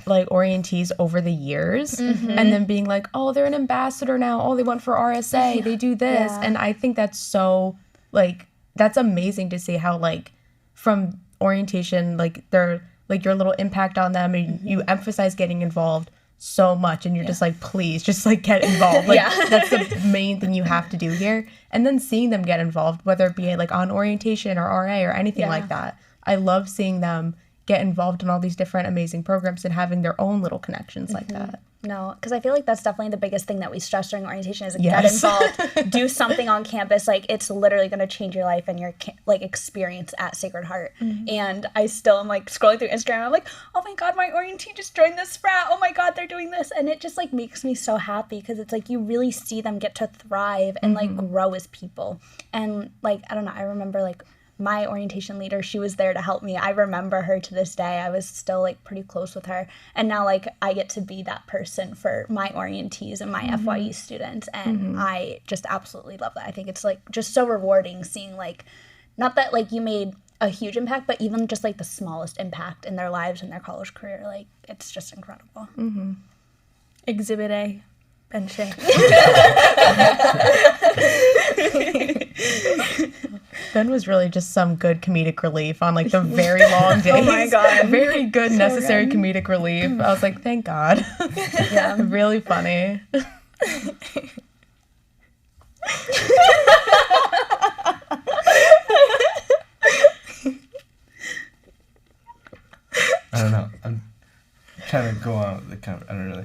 [SPEAKER 2] like orientees over the years, and then being like, oh, they're an ambassador now. Oh, they went for RSA. They do this, and I think that's so like that's amazing to see how like from orientation, like they're like your little impact on them, and you emphasize getting involved so much, and you're just like, please just like get involved, like that's the main thing you have to do here. And then seeing them get involved, whether it be like on orientation or RA or anything like that, I love seeing them get involved in all these different amazing programs and having their own little connections like that.
[SPEAKER 4] No, because I feel like that's definitely the biggest thing that we stress during orientation is get involved, do something on campus. Like, it's literally going to change your life and your like experience at Sacred Heart. And I still am like scrolling through Instagram. I'm like, oh my God, my orientee just joined this frat. Oh my God, they're doing this. And it just like makes me so happy because it's like you really see them get to thrive and like grow as people. And like, I don't know, I remember like my orientation leader, she was there to help me. I remember her to this day. I was still like pretty close with her. And now like I get to be that person for my orientees and my FYE students. And I just absolutely love that. I think it's like just so rewarding seeing like, not that like you made a huge impact, but even just like the smallest impact in their lives and their college career. Like, it's just incredible.
[SPEAKER 3] Exhibit A, Ben Shay.
[SPEAKER 2] Ben was really just some good comedic relief on like the very long days.
[SPEAKER 4] Oh my God.
[SPEAKER 2] Very good, necessary comedic relief. I was like, thank God.
[SPEAKER 4] Yeah.
[SPEAKER 2] Really funny.
[SPEAKER 5] I don't know. I'm trying to go on with the kind of, I don't really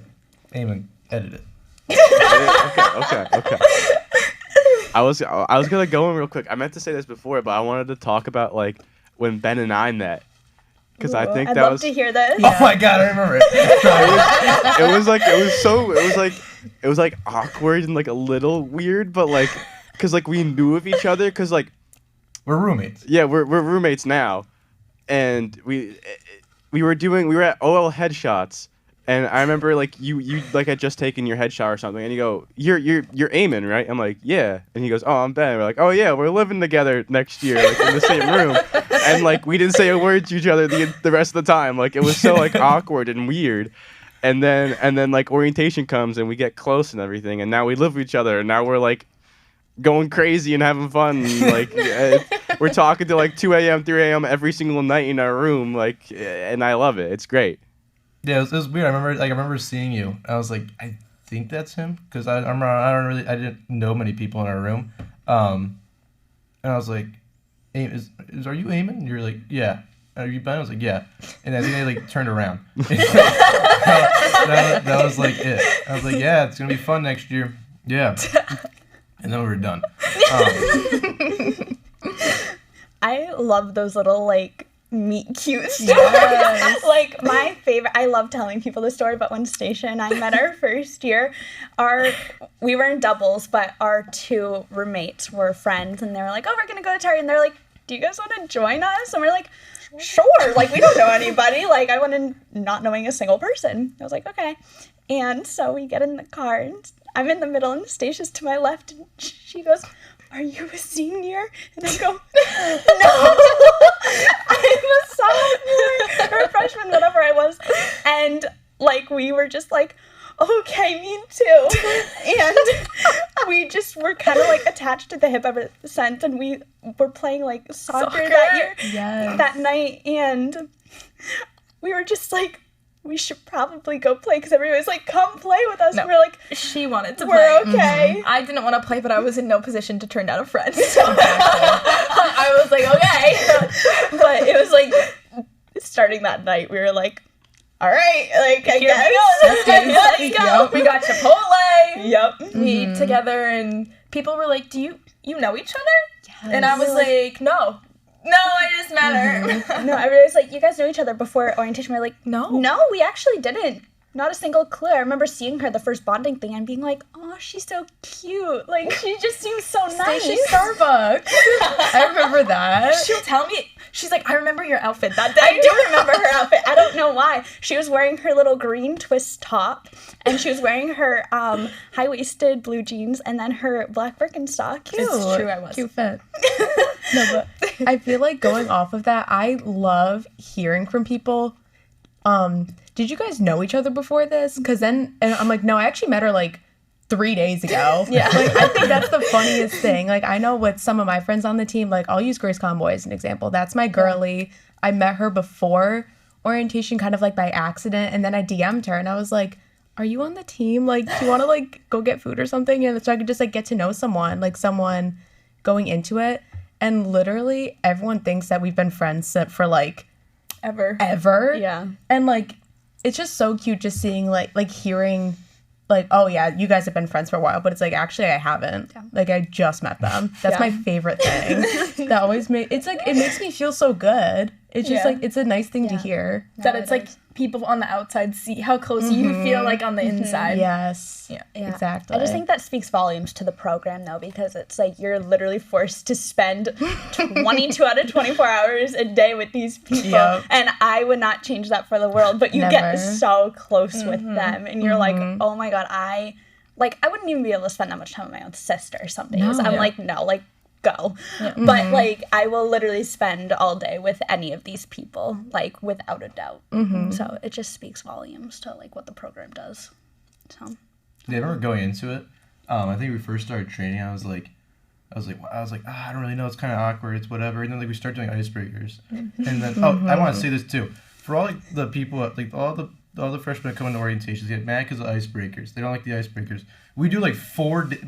[SPEAKER 5] aim and edit it.
[SPEAKER 1] Okay. I was gonna go in real quick. I meant to say this before, but I wanted to talk about like when Ben and I met, because I think
[SPEAKER 4] I'd
[SPEAKER 1] that
[SPEAKER 4] love
[SPEAKER 1] was
[SPEAKER 4] to hear this.
[SPEAKER 5] Oh my God, I remember it.
[SPEAKER 1] it was like awkward and like a little weird, but like because like we knew of each other, because like
[SPEAKER 5] We're roommates.
[SPEAKER 1] yeah, we're roommates now, and we were at OL Headshots. And I remember like you like had just taken your headshot or something, and you go, you're Eamon, right? I'm like, yeah. And he goes, oh, I'm Ben. We're like, oh yeah, we're living together next year, like in the same room. And like we didn't say a word to each other the rest of the time. Like it was so like awkward and weird. And then like orientation comes and we get close and everything, and now we live with each other, and now we're like going crazy and having fun. And, like we're talking to like 2 a.m., 3 a.m. every single night in our room, like, and I love it. It's great.
[SPEAKER 5] Yeah, it was weird. I remember seeing you. I was like, I think that's him, because I didn't know many people in our room. And I was like, hey, are you Eamon? And you're like, yeah. Are you Ben? I was like, yeah. And I think they like turned around. that was like it. I was like, yeah, it's gonna be fun next year. Yeah. And then we were done.
[SPEAKER 4] I love those little like meet cute stories. Like my favorite, I love telling people the story, but when Stacia and I met our first year, we were in doubles, but our two roommates were friends, and they were like, oh, we're gonna go to Terry, and they're like, do you guys want to join us? And we're like, sure, like we don't know anybody, like I went in not knowing a single person. I was like, okay. And so we get in the car, and I'm in the middle, and Stacia's to my left, and she goes, are you a senior? And I go, no, I'm a sophomore or a freshman, whatever I was. And like, we were just like, okay, me too. And we just were kind of like attached to the hip ever since. And we were playing like soccer that year, that night. And we were just like, we should probably go play because everybody was like, come play with us.
[SPEAKER 3] No.
[SPEAKER 4] And we're like,
[SPEAKER 3] She wanted to
[SPEAKER 4] we're
[SPEAKER 3] play.
[SPEAKER 4] okay.
[SPEAKER 3] I didn't want to play, but I was in no position to turn down a friend. So I was like, okay.
[SPEAKER 4] But it was like, starting that night, we were like, all right, like, I
[SPEAKER 3] Here
[SPEAKER 4] guess.
[SPEAKER 3] we go. Let's go. We got Chipotle.
[SPEAKER 4] Yep.
[SPEAKER 3] We ate together, and people were like, do you know each other? And I was like, no, I just met her.
[SPEAKER 4] No, everybody was like, you guys know each other before orientation. We're like,
[SPEAKER 3] No.
[SPEAKER 4] no, we actually didn't. Not a single clue. I remember seeing her the first bonding thing and being like, oh, she's so cute. Like, she just seems so nice.
[SPEAKER 2] Stacy Starbucks. I remember that.
[SPEAKER 3] She'll tell me, she's like, I remember your outfit that day.
[SPEAKER 4] I do remember her outfit. I don't know why. She was wearing her little green twist top, and she was wearing her high-waisted blue jeans, and then her black Birkenstock.
[SPEAKER 3] It's true, I was.
[SPEAKER 2] Cute fit. No, but I feel like going off of that, I love hearing from people. Did you guys know each other before this? Because then, and I'm like, no, I actually met her like 3 days ago.
[SPEAKER 4] Yeah.
[SPEAKER 2] Like, I think that's the funniest thing. Like, I know with some of my friends on the team, like, I'll use Grace Conboy as an example. That's my girly. I met her before orientation, kind of like by accident, and then I DM'd her, and I was like, are you on the team? Like, do you want to, like, go get food or something? And so I could just, like, get to know someone, like, someone going into it. And literally, everyone thinks that we've been friends for, like, ever.
[SPEAKER 4] Yeah.
[SPEAKER 2] And, like, it's just so cute just seeing, like hearing, like, oh, yeah, you guys have been friends for a while. But it's like, actually, I haven't. Yeah. Like, I just met them. That's my favorite thing. That always it's, like, it makes me feel so good. It's just, like, it's a nice thing to hear.
[SPEAKER 3] That it's like people on the outside see how close you feel like on the inside.
[SPEAKER 2] Yes.
[SPEAKER 3] Yeah.
[SPEAKER 2] Exactly.
[SPEAKER 4] I just think that speaks volumes to the program, though, because it's like you're literally forced to spend 22 out of 24 hours a day with these people.
[SPEAKER 2] Yep.
[SPEAKER 4] And I would not change that for the world, but you get
[SPEAKER 2] Never.
[SPEAKER 4] so close with them. And you're like, oh my God, I wouldn't even be able to spend that much time with my own sister some days.
[SPEAKER 2] No.
[SPEAKER 4] I'm
[SPEAKER 2] Yeah.
[SPEAKER 4] like, no, like, go. But, like, I will literally spend all day with any of these people, like, without a doubt. So it just speaks volumes to, like, what the program does. So...
[SPEAKER 5] Yeah, I remember going into it. I think we first started training. I was like, I don't really know. It's kind of awkward. It's whatever. And then like we start doing icebreakers, and then I want to say this too for all like the people like all the freshmen that come into orientations get mad because of icebreakers. They don't like the icebreakers. We do like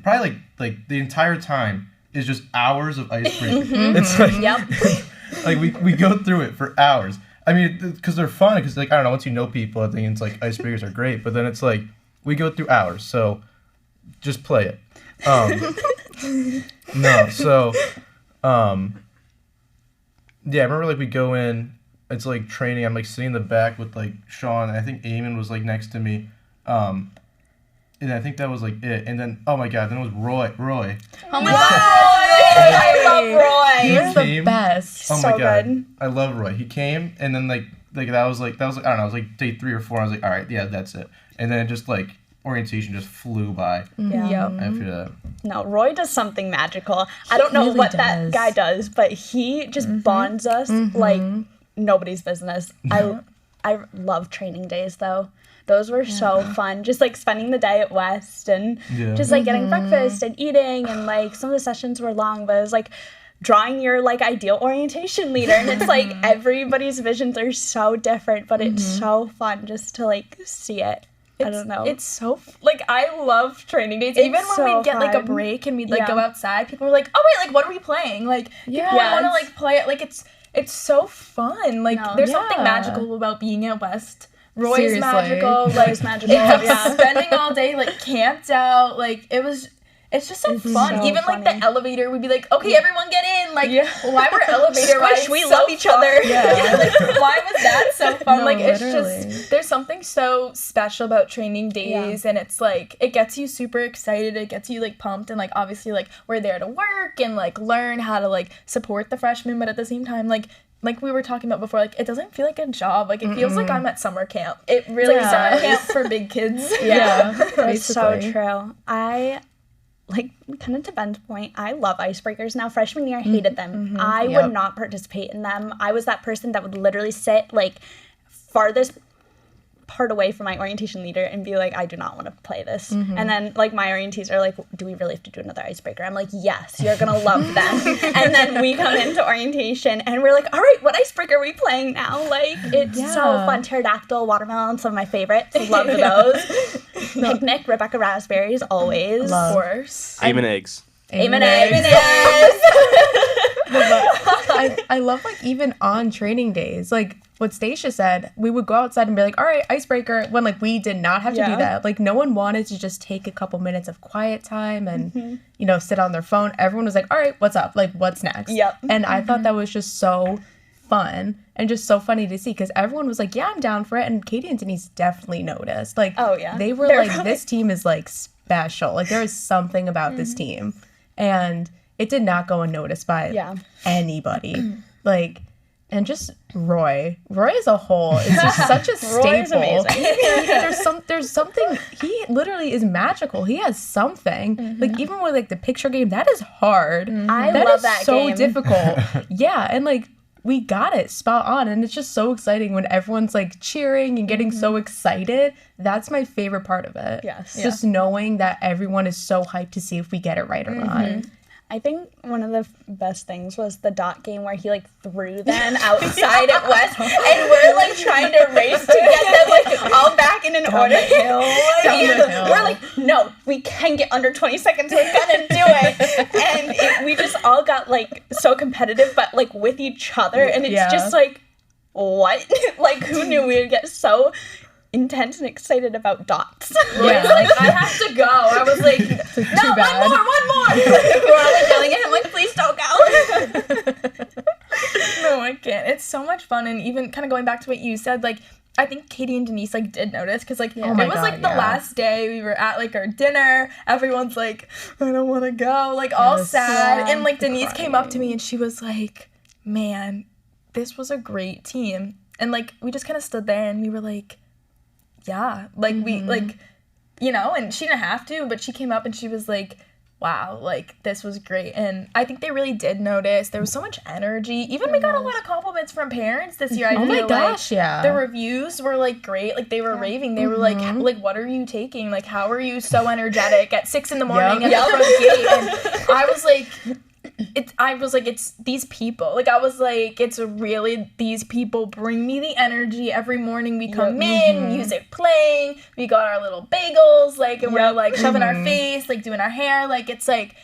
[SPEAKER 5] probably like the entire time is just hours of icebreakers. It's like
[SPEAKER 4] Yep.
[SPEAKER 5] like we go through it for hours. I mean, because they're fun. Because like I don't know, once you know people, I think it's like icebreakers are great. But then it's like. We go through hours, so just play it. No, so yeah, I remember like we go in, it's like training. I'm like sitting in the back with like Sean. And I think Eamon was like next to me, and I think that was like it. And then oh my God, then it was Roy.
[SPEAKER 4] Oh my God, I love Roy.
[SPEAKER 2] He's the
[SPEAKER 5] came-
[SPEAKER 2] best.
[SPEAKER 5] Oh
[SPEAKER 4] So
[SPEAKER 5] my God,
[SPEAKER 4] good.
[SPEAKER 5] I love Roy. He came, and then like that was like I don't know, it was like day 3 or 4. I was like, all right, yeah, that's it. And then it just like orientation just flew by
[SPEAKER 3] Yep.
[SPEAKER 5] after that.
[SPEAKER 4] No, Roy does something magical. I don't know
[SPEAKER 2] really
[SPEAKER 4] what
[SPEAKER 2] does.
[SPEAKER 4] that guy does, but he just bonds us like nobody's business. I love training days though. Those were so fun. Just like spending the day at West and
[SPEAKER 5] Yeah.
[SPEAKER 4] just like getting breakfast and eating, and like some of the sessions were long, but it was like drawing your like ideal orientation leader, and it's like everybody's visions are so different, but it's so fun just to like see it. I don't know.
[SPEAKER 3] It's so like I love training days. Even when
[SPEAKER 4] so
[SPEAKER 3] we'd get like a
[SPEAKER 4] fun.
[SPEAKER 3] break and we'd like
[SPEAKER 4] Yeah.
[SPEAKER 3] go outside, people were like, "Oh wait, like what are we playing?" Like people would want to like play it. Like it's so fun. Like
[SPEAKER 4] No.
[SPEAKER 3] there's something
[SPEAKER 2] Yeah.
[SPEAKER 3] magical about being out west. Roy's
[SPEAKER 2] Seriously.
[SPEAKER 3] magical. Like
[SPEAKER 4] Roy's magical, yeah.
[SPEAKER 3] spending all day like camped out. Like it's just so fun.
[SPEAKER 4] so
[SPEAKER 3] Even like
[SPEAKER 4] funny.
[SPEAKER 3] the elevator, we'd be like, "Okay, everyone get in." Like why were elevator
[SPEAKER 4] Squish,
[SPEAKER 3] rides
[SPEAKER 4] we
[SPEAKER 3] so
[SPEAKER 4] love each
[SPEAKER 3] fun?
[SPEAKER 4] other.
[SPEAKER 2] Yeah.
[SPEAKER 3] Like, why was that so fun?
[SPEAKER 2] No,
[SPEAKER 3] Like it's
[SPEAKER 2] literally.
[SPEAKER 3] just there's something so special about training days, and it's like it gets you super excited. It gets you like pumped, and like obviously like we're there to work and like learn how to like support the freshmen, but at the same time like we were talking about before, like it doesn't feel like a job. Like it feels like I'm at summer camp. It really
[SPEAKER 2] does.
[SPEAKER 3] summer camp for big kids.
[SPEAKER 2] Yeah.
[SPEAKER 4] That's so
[SPEAKER 2] basically.
[SPEAKER 4] true. I like kind of to Ben's point, I love icebreakers now. Freshman year, I hated them. I
[SPEAKER 2] Yep.
[SPEAKER 4] would not participate in them. I was that person that would literally sit like farthest part away from my orientation leader and be like, I do not want to play this. And then like my orientees are like, do we really have to do another icebreaker? I'm like, yes, you're gonna love them. And then we come into orientation and we're like, all right, what icebreaker are we playing now? Like, it's so fun. Pterodactyl, watermelon, some of my favorites. Love those. Picnic, Rebecca raspberries, always.
[SPEAKER 3] Of course.
[SPEAKER 1] Aim and eggs.
[SPEAKER 4] Amen, amen,
[SPEAKER 2] I love like even on training days, like what Stacia said, we would go outside and be like, all right, icebreaker, when like we did not have to do that. Like no one wanted to just take a couple minutes of quiet time and you know, sit on their phone. Everyone was like, all right, what's up? Like what's next? And I thought that was just so fun and just so funny to see, because everyone was like, yeah, I'm down for it. And Katie and Denise definitely noticed, like, they were
[SPEAKER 4] They're
[SPEAKER 2] like,
[SPEAKER 4] really-
[SPEAKER 2] this team is like special, like there is something about this team, and it did not go unnoticed by anybody. Like, and just Roy as a whole is just such a staple.
[SPEAKER 4] Roy's amazing.
[SPEAKER 2] There's something, he literally is magical. He has something. Like even with like the picture game, that is hard.
[SPEAKER 4] I
[SPEAKER 2] That
[SPEAKER 4] love
[SPEAKER 2] is
[SPEAKER 4] that
[SPEAKER 2] so
[SPEAKER 4] game.
[SPEAKER 2] difficult. Yeah, and like we got it spot on, and it's just so exciting when everyone's like cheering and getting so excited. That's my favorite part of it.
[SPEAKER 4] Yes.
[SPEAKER 2] Just knowing that everyone is so hyped to see if we get it right or not.
[SPEAKER 4] I think one of the best things was the dot game where he like threw them outside at West, and we're like trying to race to get them like all back in an order.
[SPEAKER 2] Down the hill.
[SPEAKER 4] We're like, no, we can get under 20 seconds. We're gonna do it. And we just all got like so competitive, but like with each other, and it's just like, what? Like, who knew we would get so intense and excited about dots?
[SPEAKER 2] Yeah,
[SPEAKER 3] Like, I have to go. I was like,
[SPEAKER 2] too bad.
[SPEAKER 3] one more.
[SPEAKER 4] We're all like yelling at him like, please don't go.
[SPEAKER 3] No, I can't. It's so much fun. And even kind of going back to what you said, like, I think Katie and Denise like did notice, because like
[SPEAKER 2] Oh my
[SPEAKER 3] it was
[SPEAKER 2] God,
[SPEAKER 3] like the
[SPEAKER 2] yeah.
[SPEAKER 3] last day we were at like our dinner. Everyone's like, I don't want to go, like all
[SPEAKER 2] Yes.
[SPEAKER 3] sad.
[SPEAKER 4] Yeah.
[SPEAKER 3] And like Denise came up to me and she was like, man, this was a great team. And like we just kind of stood there and we were like, yeah, like we like, you know, and she didn't have to, but she came up and she was like, wow, like this was great. And I think they really did notice. There was so much energy. Even we got a lot of compliments from parents this year. I
[SPEAKER 2] Oh my
[SPEAKER 3] feel
[SPEAKER 2] gosh,
[SPEAKER 3] like
[SPEAKER 2] yeah.
[SPEAKER 3] the reviews were like great. Like they were raving. They were like, what are you taking? Like, how are you so energetic at 6 a.m. at the front gate? And I was like, it's these people. Like, I was like, it's really these people bring me the energy every morning. We come in, music playing, we got our little bagels, like, and we're like shoving our face, like doing our hair. Like, it's like,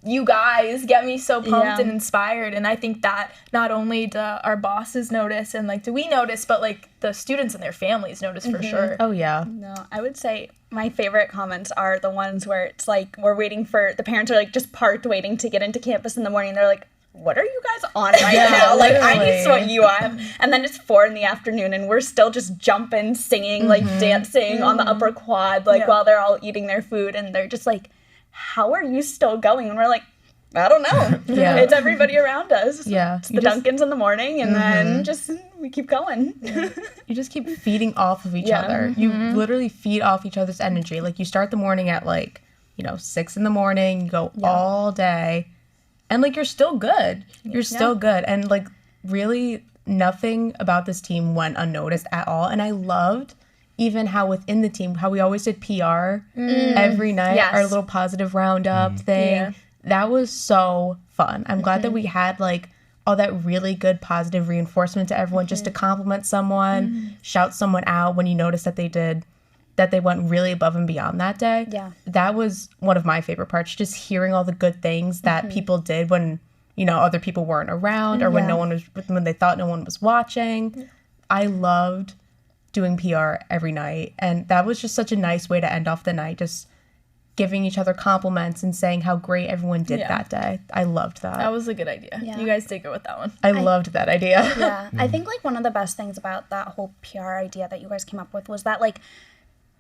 [SPEAKER 3] you guys get me so pumped and inspired. And I think that not only do our bosses notice and like do we notice, but like the students and their families notice for sure.
[SPEAKER 2] Oh yeah.
[SPEAKER 4] No, I would say my favorite comments are the ones where it's like we're waiting for, the parents are like just parked waiting to get into campus in the morning. They're like, what are you guys on right now? Like, I need to what you on. And then it's 4 p.m. and we're still just jumping, singing, like dancing on the upper quad, like while they're all eating their food. And they're just like, how are you still going? And we're like, I don't know.
[SPEAKER 2] Yeah.
[SPEAKER 4] It's everybody around us.
[SPEAKER 2] Yeah.
[SPEAKER 4] It's the Duncans in the morning, and then just we keep going.
[SPEAKER 2] You just keep feeding off of each other. You literally feed off each other's energy. Like you start the morning at like, 6 a.m, you go all day, and like you're still good. You're still good. And like really nothing about this team went unnoticed at all. And I loved even how within the team, how we always did PR every night,
[SPEAKER 4] Yes.
[SPEAKER 2] our little positive roundup thing.
[SPEAKER 3] Yeah.
[SPEAKER 2] That was so fun. I'm glad that we had like all that really good positive reinforcement to everyone, just to compliment someone, shout someone out when you notice that they went really above and beyond that day.
[SPEAKER 4] Yeah.
[SPEAKER 2] That was one of my favorite parts, just hearing all the good things that people did when, other people weren't around, or when when they thought no one was watching. I loved doing PR every night, and that was just such a nice way to end off the night, just giving each other compliments and saying how great everyone did that day. I loved that.
[SPEAKER 3] That was a good idea.
[SPEAKER 4] Yeah.
[SPEAKER 3] You guys did good with that one.
[SPEAKER 2] I loved that idea.
[SPEAKER 4] Yeah, I think like one of the best things about that whole PR idea that you guys came up with was that like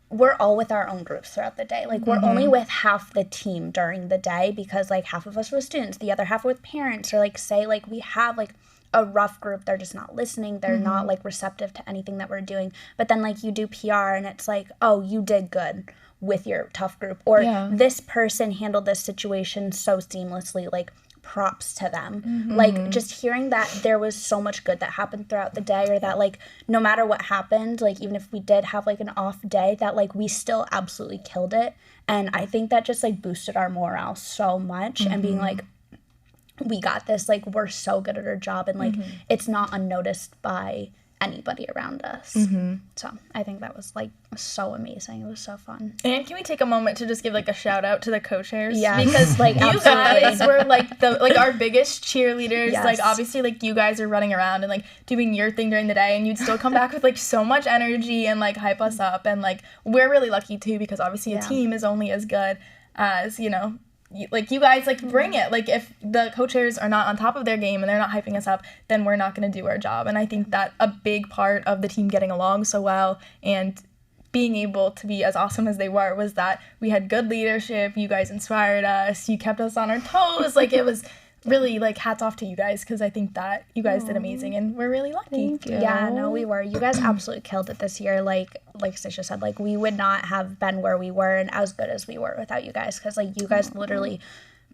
[SPEAKER 4] we're all with our own groups throughout the day. Like we're only with half the team during the day, because like half of us were students, the other half with parents, or like say like we have like a rough group, they're just not listening, they're not like receptive to anything that we're doing. But then like you do PR and it's like, oh, you did good with your tough group, or this person handled this situation so seamlessly, like props to them. Like, just hearing that there was so much good that happened throughout the day, or that, like, no matter what happened, like, even if we did have, like, an off day, that, like, we still absolutely killed it. And I think that just, like, boosted our morale so much, and being like, we got this, like, we're so good at our job, and, like, it's not unnoticed by anybody around us. So I think that was, like, so amazing. It was so fun.
[SPEAKER 3] And can we take a moment to just give like a shout out to the co-chairs?
[SPEAKER 4] Yeah,
[SPEAKER 3] Because
[SPEAKER 4] like,
[SPEAKER 3] you guys were like our biggest cheerleaders.
[SPEAKER 4] Yes.
[SPEAKER 3] Like, obviously, like, you guys are running around and like doing your thing during the day, and you'd still come back with like so much energy and like hype us up. And like, we're really lucky too, because obviously a team is only as good as, you know, like, you guys like bring it. Like, if the co-chairs are not on top of their game and they're not hyping us up, then we're not going to do our job. And I think that a big part of the team getting along so well and being able to be as awesome as they were was that we had good leadership. You guys inspired us. You kept us on our toes. Like, it was really, like, hats off to you guys, because I think that you guys did amazing, and we're really lucky.
[SPEAKER 2] Thank you.
[SPEAKER 4] Yeah, no, we were. You guys absolutely killed it this year. Like Stacia said, like, we would not have been where we were and as good as we were without you guys, because, like, you guys literally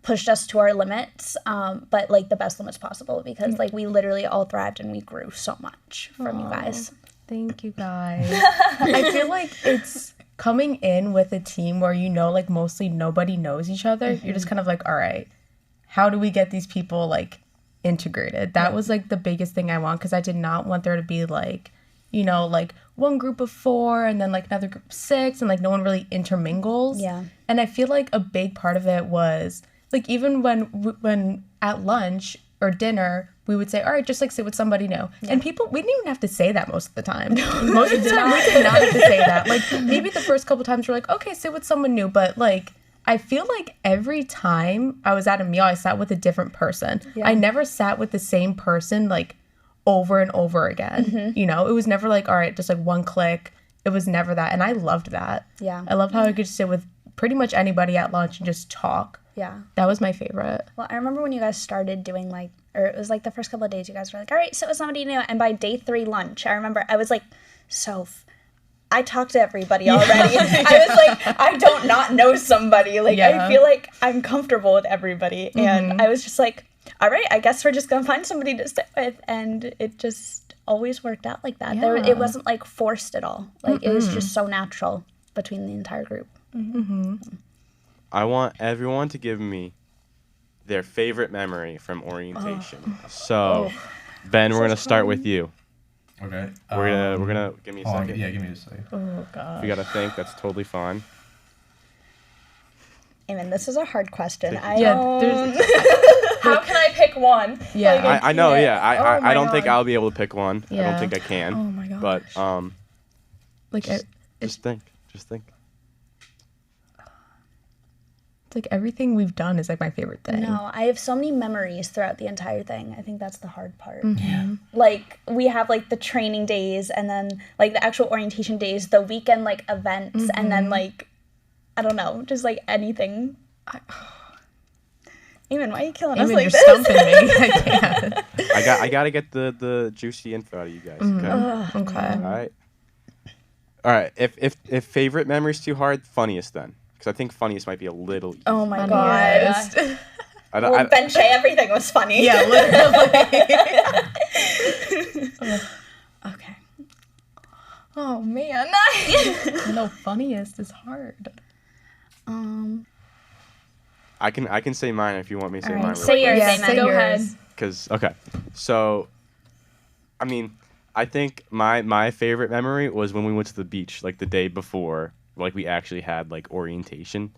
[SPEAKER 4] pushed us to our limits, but, like, the best limits possible, because, like, we literally all thrived and we grew so much from you guys.
[SPEAKER 2] Thank you guys. I feel like it's coming in with a team where, you know, like, mostly nobody knows each other. You're just kind of like, all right, how do we get these people, like, integrated? That was, like, the biggest thing I want, because I did not want there to be, like, you know, like, one group of 4 and then, like, another group of 6, and, like, no one really intermingles.
[SPEAKER 4] Yeah.
[SPEAKER 2] And I feel like a big part of it was, like, even when at lunch or dinner, we would say, all right, just, like, sit with somebody new. And people, we didn't even have to say that most of the time. Most of the time, we did not have to say that. Like, maybe the first couple times we're like, okay, sit with someone new. But, like, I feel like every time I was at a meal, I sat with a different person.
[SPEAKER 4] Yeah.
[SPEAKER 2] I never sat with the same person, like, over and over again. You know, it was never like, all right, just, like, one click. It was never that. And I loved that.
[SPEAKER 4] Yeah.
[SPEAKER 2] I loved how I could sit with pretty much anybody at lunch and just talk.
[SPEAKER 4] Yeah.
[SPEAKER 2] That was my favorite.
[SPEAKER 4] Well, I remember when you guys started doing, like, or it was, like, the first couple of days, you guys were like, all right, sit with somebody new. And by day 3 lunch, I remember I was like, I talked to everybody already. I was like, I don't not know somebody. Like, I feel like I'm comfortable with everybody. And I was just like, all right, I guess we're just going to find somebody to sit with. And it just always worked out like that.
[SPEAKER 2] Yeah.
[SPEAKER 4] It wasn't, like, forced at all. Like, it was just so natural between the entire group.
[SPEAKER 1] I want everyone to give me their favorite memory from orientation. So, Ben, we're gonna start with you.
[SPEAKER 5] Okay.
[SPEAKER 1] We're gonna give me a
[SPEAKER 5] hold on,
[SPEAKER 1] second.
[SPEAKER 5] yeah, give me a second.
[SPEAKER 2] Oh, God.
[SPEAKER 1] If you gotta think, that's totally fine.
[SPEAKER 4] Amen. This is a hard question.
[SPEAKER 2] Yeah, there's,
[SPEAKER 3] How can I pick one?
[SPEAKER 2] yeah.
[SPEAKER 3] Like,
[SPEAKER 1] I know, yeah.
[SPEAKER 3] Oh my
[SPEAKER 1] I don't think
[SPEAKER 3] God.
[SPEAKER 1] I'll be able to pick one. I
[SPEAKER 2] Yeah.
[SPEAKER 1] don't think I can.
[SPEAKER 3] Oh my gosh.
[SPEAKER 1] But
[SPEAKER 2] like,
[SPEAKER 1] just think. Just think.
[SPEAKER 2] it's like everything we've done is, like, my favorite thing.
[SPEAKER 4] No, I have so many memories throughout the entire thing. I think that's the hard part. Like, we have, like, the training days, and then, like, the actual orientation days, the weekend, like, events, and then, like, I don't know, just, like, anything. Eamon, why are you killing us
[SPEAKER 2] Eamon,
[SPEAKER 4] like
[SPEAKER 2] you're
[SPEAKER 4] this?
[SPEAKER 2] stumping me. I can't.
[SPEAKER 1] I gotta get the juicy info out of you guys. Okay.
[SPEAKER 2] Okay.
[SPEAKER 1] All right. If favorite memory's too hard, funniest then, because I think funniest might be a little easy.
[SPEAKER 4] Oh, my
[SPEAKER 2] Funniest.
[SPEAKER 4] God.
[SPEAKER 1] I,
[SPEAKER 4] Ben Shay, everything was funny.
[SPEAKER 2] Yeah, literally.
[SPEAKER 4] Okay.
[SPEAKER 3] Oh man.
[SPEAKER 2] I know, funniest is hard.
[SPEAKER 1] I can say mine if you want me to say
[SPEAKER 4] All right,
[SPEAKER 1] mine.
[SPEAKER 4] say yours,
[SPEAKER 2] Yeah,
[SPEAKER 4] Amen.
[SPEAKER 2] say
[SPEAKER 3] Go
[SPEAKER 2] yours.
[SPEAKER 3] ahead.
[SPEAKER 1] Because okay, so I mean, I think my favorite memory was when we went to the beach, like the day before, like we actually had like orientation.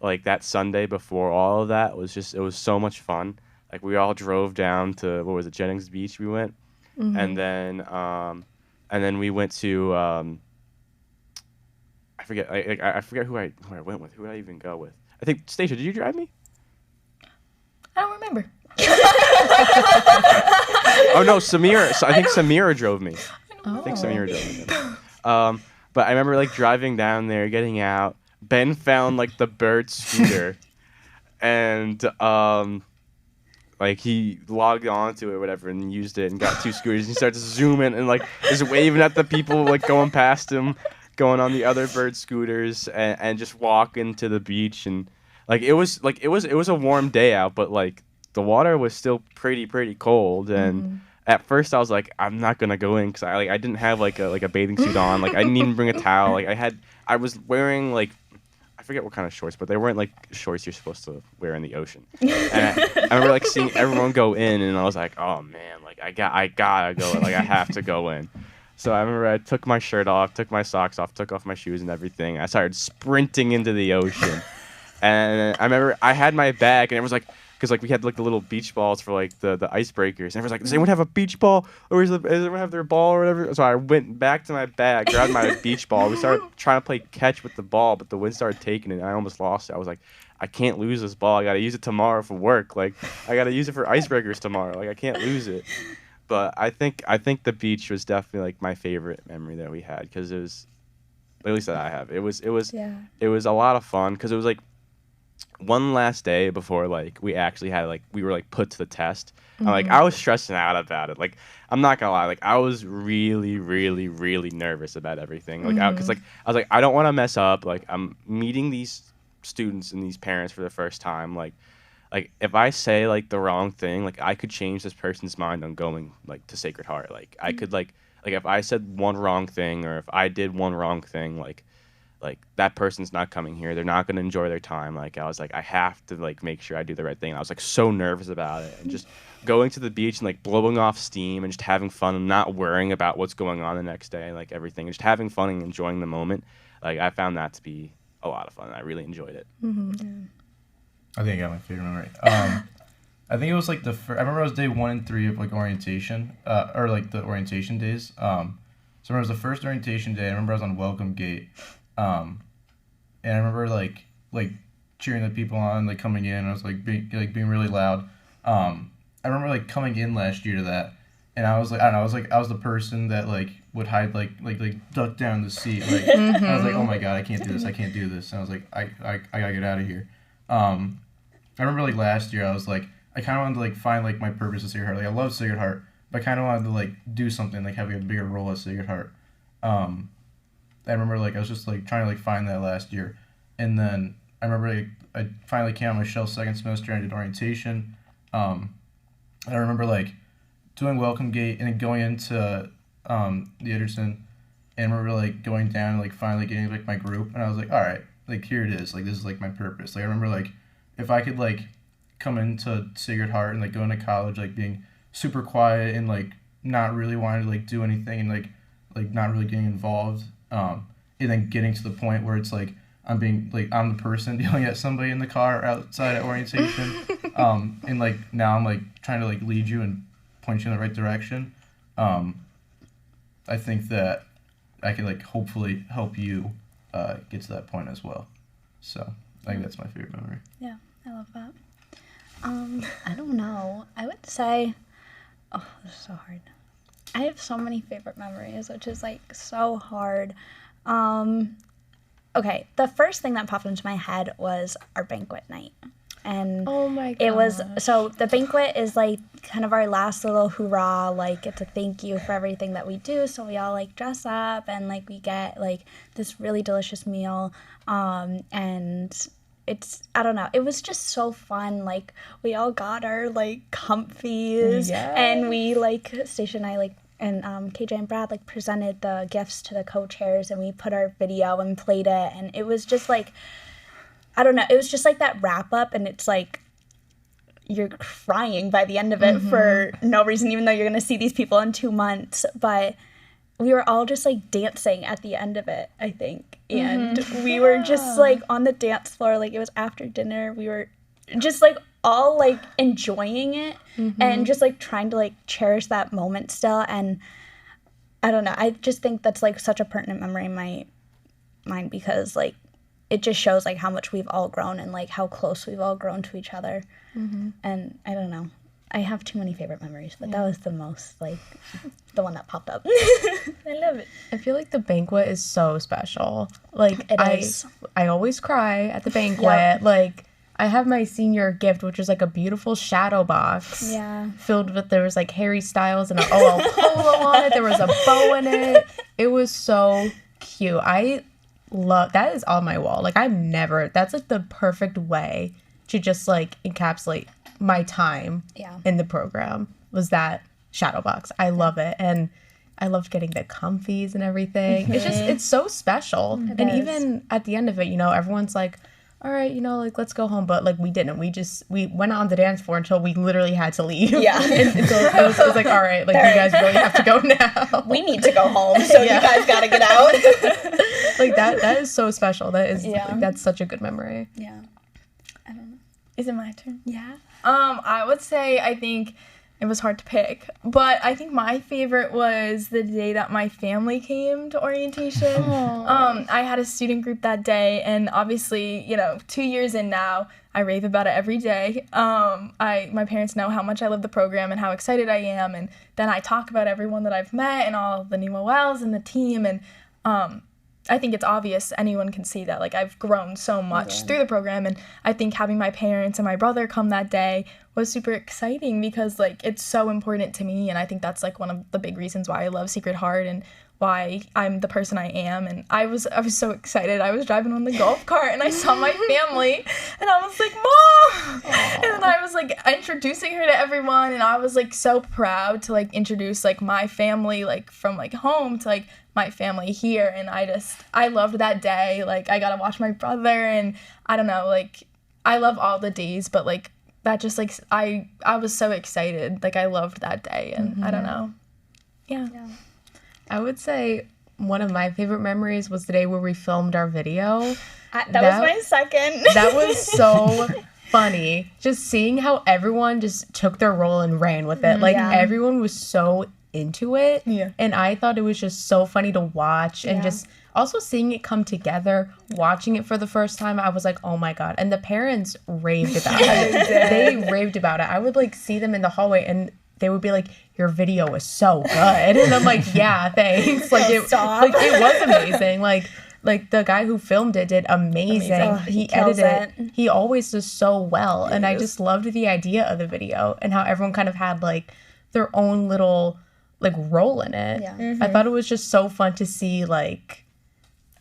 [SPEAKER 1] Like that Sunday before all of that was just, it was so much fun. Like we all drove down to, what was it, Jennings Beach we went, and then we went to I forget I forget who I went with. Who did I even go with? I think Stacia, did you drive me?
[SPEAKER 3] I don't remember.
[SPEAKER 1] Oh no, Samira. So I think Samira drove me. I think Samira drove me. But I remember like driving down there, getting out. Ben found like the bird scooter, and like he logged onto it, or whatever, and used it and got 2 scooters. And he starts zooming and like is waving at the people like going past him, going on the other bird scooters, and just walking to the beach. And like it was a warm day out, but like the water was still pretty cold, and at first I was like, I'm not gonna go in because I didn't have like a bathing suit on, like I didn't even bring a towel, like I was wearing like, I forget what kind of shorts, but they weren't like shorts you're supposed to wear in the ocean. And I remember like seeing everyone go in, and I was like, oh man, like I gotta go, like I have to go in. So I remember I took my shirt off, took my socks off, took off my shoes and everything. I started sprinting into the ocean. And I remember I had my bag, and it was like, because like we had like the little beach balls for like the icebreakers. And everyone's like, does anyone have a beach ball? Or does everyone have their ball or whatever? So I went back to my bag, grabbed my beach ball. We started trying to play catch with the ball, but the wind started taking it, and I almost lost it. I was like, I can't lose this ball. I got to use it tomorrow for work. Like, I got to use it for icebreakers tomorrow. Like, I can't lose it. But I think the beach was definitely like my favorite memory that we had, because it was, at least that I have. It was a lot of fun, because it was like one last day before like we actually had like we were like put to the test. And, like I was stressing out about it. Like I'm not gonna lie, like I was really nervous about everything. Like because I was like, I don't want to mess up. Like I'm meeting these students and these parents for the first time. Like if I say like the wrong thing, like I could change this person's mind on going like to Sacred Heart. Like I could like if I said one wrong thing, or if I did one wrong thing, like that person's not coming here. They're not going to enjoy their time. Like I was like, I have to like make sure I do the right thing. And I was like so nervous about it, and just going to the beach and like blowing off steam and just having fun and not worrying about what's going on the next day, like everything, just having fun and enjoying the moment. Like I found that to be a lot of fun. I really enjoyed it.
[SPEAKER 5] I think I got my favorite memory. I think it was like I remember it was day 1 and 3 of like orientation, or like the orientation days. So I remember it was the first orientation day. I remember I was on Welcome Gate. And I remember like cheering the people on, like coming in. I was like being really loud. I remember like coming in last year to that, and I was like, I don't know, I was the person that like would hide like duck down in the seat. Like I was like, oh my god, I can't do this. And I was like, I gotta get out of here. I remember like last year I was like, I kind of wanted to like find like my purpose at Sacred Heart. Like I love Sacred Heart, but I kind of wanted to like do something, like have like, a bigger role at Sacred Heart. I remember like I was just like trying to like find that last year, and then I remember like I finally came out my shell second semester and I did orientation. And I remember like doing Welcome Gate and then going into the Edgerton, and I remember like going down and like finally getting like my group, and I was like, all right, like here it is, like this is like my purpose. Like I remember like if I could like come into Sacred Heart and like go into college like being super quiet and like not really wanting to like do anything and like not really getting involved. And then getting to the point where it's like I'm the person yelling at somebody in the car outside at orientation, and like now I'm like trying to like lead you and point you in the right direction. I think that I can like hopefully help you get to that point as well. So I think that's my favorite memory.
[SPEAKER 4] Yeah, I love that. I don't know. I would say, oh, this is so hard. I have so many favorite memories, which is like so hard. Okay, the first thing that popped into my head was our banquet night. And
[SPEAKER 2] Oh my
[SPEAKER 4] it was,
[SPEAKER 2] gosh.
[SPEAKER 4] so the banquet is like kind of our last little hoorah, like it's a thank you for everything that we do. So we all like dress up and like we get like this really delicious meal. And it's, I don't know, it was just so fun. Like we all got our like comfies,
[SPEAKER 2] Yes.
[SPEAKER 4] and we like, Stacia and I like, and KJ and Brad like presented the gifts to the co-chairs, and we put our video and played it, and it was just like, I don't know, it was just like that wrap up, and it's like you're crying by the end of it for no reason, even though you're gonna see these people in 2 months. But we were all just like dancing at the end of it, I think, and we were just like on the dance floor, like it was after dinner, we were just like all like enjoying it and just like trying to like cherish that moment still. And I don't know, I just think that's like such a pertinent memory in my mind, because like it just shows like how much we've all grown and like how close we've all grown to each other. And I don't know, I have too many favorite memories, but that was the most like the one that popped up. I love it.
[SPEAKER 2] I feel like the banquet is so special. Like
[SPEAKER 4] It is.
[SPEAKER 2] I always cry at the banquet.
[SPEAKER 4] Yep.
[SPEAKER 2] Like I have my senior gift, which is like a beautiful shadow box.
[SPEAKER 4] Yeah.
[SPEAKER 2] Filled with, there was like Harry Styles and an OL polo on it. There was a bow in it. It was so cute. I love, that is on my wall. Like that's like the perfect way to just like encapsulate my time
[SPEAKER 4] Yeah.
[SPEAKER 2] in the program was that shadow box. I love it. And I loved getting the comfies and everything. It's so special. And
[SPEAKER 4] is.
[SPEAKER 2] even at the end of it, you know, everyone's like, all right, you know, like, let's go home. But, like, we didn't. We went on the dance floor until we literally had to leave.
[SPEAKER 4] Yeah.
[SPEAKER 2] And so it was like, all right, like, you guys really have to go now.
[SPEAKER 4] We need to go home, so
[SPEAKER 2] Yeah.
[SPEAKER 4] you guys gotta get out.
[SPEAKER 2] Like, that is so special. That is,
[SPEAKER 4] Yeah.
[SPEAKER 2] like, that's such a good memory.
[SPEAKER 4] Yeah. I don't know.
[SPEAKER 3] Is it my turn?
[SPEAKER 4] Yeah.
[SPEAKER 3] I would say I think it was hard to pick, but I think my favorite was the day that my family came to orientation. I had a student group that day, and obviously, you know, 2 years in now, I rave about it every day. My parents know how much I love the program and how excited I am, and then I talk about everyone that I've met and all the new OLs and the team, and I think it's obvious, anyone can see that, like, I've grown so much through the program, and I think having my parents and my brother come that day was super exciting because, like, it's so important to me, and I think that's, like, one of the big reasons why I love Sacred Heart and why I'm the person I am. And I was so excited. I was driving on the golf cart and I saw my family and I was like, Mom! And then I was like introducing her to everyone, and I was like so proud to like introduce like my family like from like home to like my family here. And I loved that day. Like, I got to watch my brother, and I don't know, like, I love all the days, but like that just like I was so excited. Like, I loved that day, and I don't know. Yeah.
[SPEAKER 2] I would say one of my favorite memories was the day where we filmed our video.
[SPEAKER 4] That was my second.
[SPEAKER 2] That was so funny. Just seeing how everyone just took their role and ran with it. Like,
[SPEAKER 4] Yeah.
[SPEAKER 2] everyone was so into it.
[SPEAKER 3] Yeah.
[SPEAKER 2] And I thought it was just so funny to watch. And
[SPEAKER 4] Yeah.
[SPEAKER 2] just also seeing it come together, watching it for the first time, I was like, oh my God. And the parents raved about it. They raved about it. I would like see them in the hallway and they would be like, your video was so good. And I'm like, yeah, thanks. Like, it was amazing. Like the guy who filmed it did amazing.
[SPEAKER 4] Oh,
[SPEAKER 2] He
[SPEAKER 4] kills
[SPEAKER 2] edited it.
[SPEAKER 4] it.
[SPEAKER 2] He always does so well. And I just loved the idea of the video and how everyone kind of had like their own little like role in it.
[SPEAKER 4] Yeah.
[SPEAKER 2] I thought it was just so fun to see, like,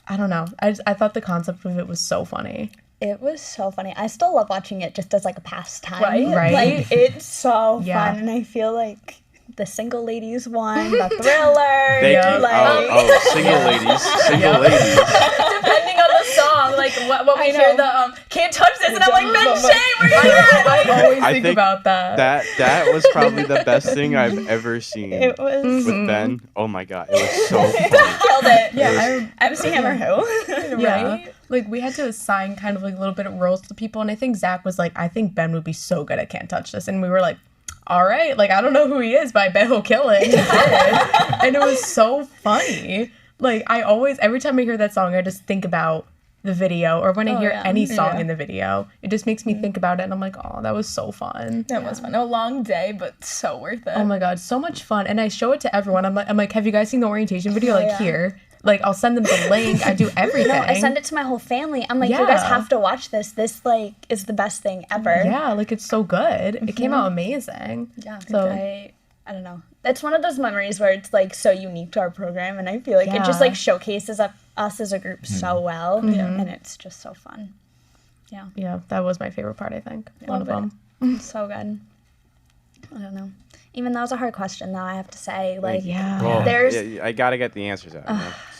[SPEAKER 2] I don't know. I thought the concept of it was so funny.
[SPEAKER 4] It was so funny. I still love watching it just as like a pastime.
[SPEAKER 2] Right.
[SPEAKER 4] Like, it's so
[SPEAKER 2] Yeah.
[SPEAKER 4] fun, and I feel like the single ladies won, the thriller.
[SPEAKER 1] Thank
[SPEAKER 2] Yeah.
[SPEAKER 1] you.
[SPEAKER 4] Like,
[SPEAKER 1] Single ladies. Single ladies.
[SPEAKER 3] Depending on the song, like what we
[SPEAKER 4] I
[SPEAKER 3] hear
[SPEAKER 4] know.
[SPEAKER 3] the can't touch this, and I'm like, Ben Shay, where you at?
[SPEAKER 2] I always
[SPEAKER 1] I
[SPEAKER 2] think
[SPEAKER 1] think
[SPEAKER 2] about that.
[SPEAKER 1] That was probably the best thing I've ever seen
[SPEAKER 4] it was
[SPEAKER 1] with Ben. Oh my God, it was so funny.
[SPEAKER 4] killed it.
[SPEAKER 2] Yeah,
[SPEAKER 4] MC Hammer who?
[SPEAKER 2] Yeah.
[SPEAKER 3] Right?
[SPEAKER 2] Like, we had to assign kind of like a little bit of roles to people. And I think Zach was like, I think Ben would be so good at Can't Touch This. And we were like, all right. Like, I don't know who he is, but I bet he'll kill it. And he did. And it was so funny. Like, I always, every time I hear that song, I just think about the video. Or when I hear
[SPEAKER 4] yeah.
[SPEAKER 2] any song in the video, it just makes me think about it. And I'm like, oh, that was so fun.
[SPEAKER 3] That was fun. A long day, but so worth it.
[SPEAKER 2] Oh my God, so much fun. And I show it to everyone. I'm like, have you guys seen the orientation video? Like,
[SPEAKER 4] yeah.
[SPEAKER 2] here. Like, I'll send them the link. I do everything.
[SPEAKER 4] No, I send it to my whole family. I'm like, you guys
[SPEAKER 2] Yeah.
[SPEAKER 4] have to watch this. This like is the best thing ever.
[SPEAKER 2] Yeah, like, it's so good. It came out amazing.
[SPEAKER 4] Yeah.
[SPEAKER 2] So-
[SPEAKER 4] I don't know. It's one of those memories where it's like so unique to our program, and I feel like it just
[SPEAKER 2] Yeah.
[SPEAKER 4] like showcases us as a group so well, and it's just so fun.
[SPEAKER 2] Yeah, that was my favorite part, I think. One of
[SPEAKER 4] Love
[SPEAKER 2] them.
[SPEAKER 4] It's so good. I don't know. Even that was a hard question, though. I have to say, like,
[SPEAKER 2] Yeah.
[SPEAKER 1] Well,
[SPEAKER 4] There's-
[SPEAKER 1] yeah, I gotta get the answers out.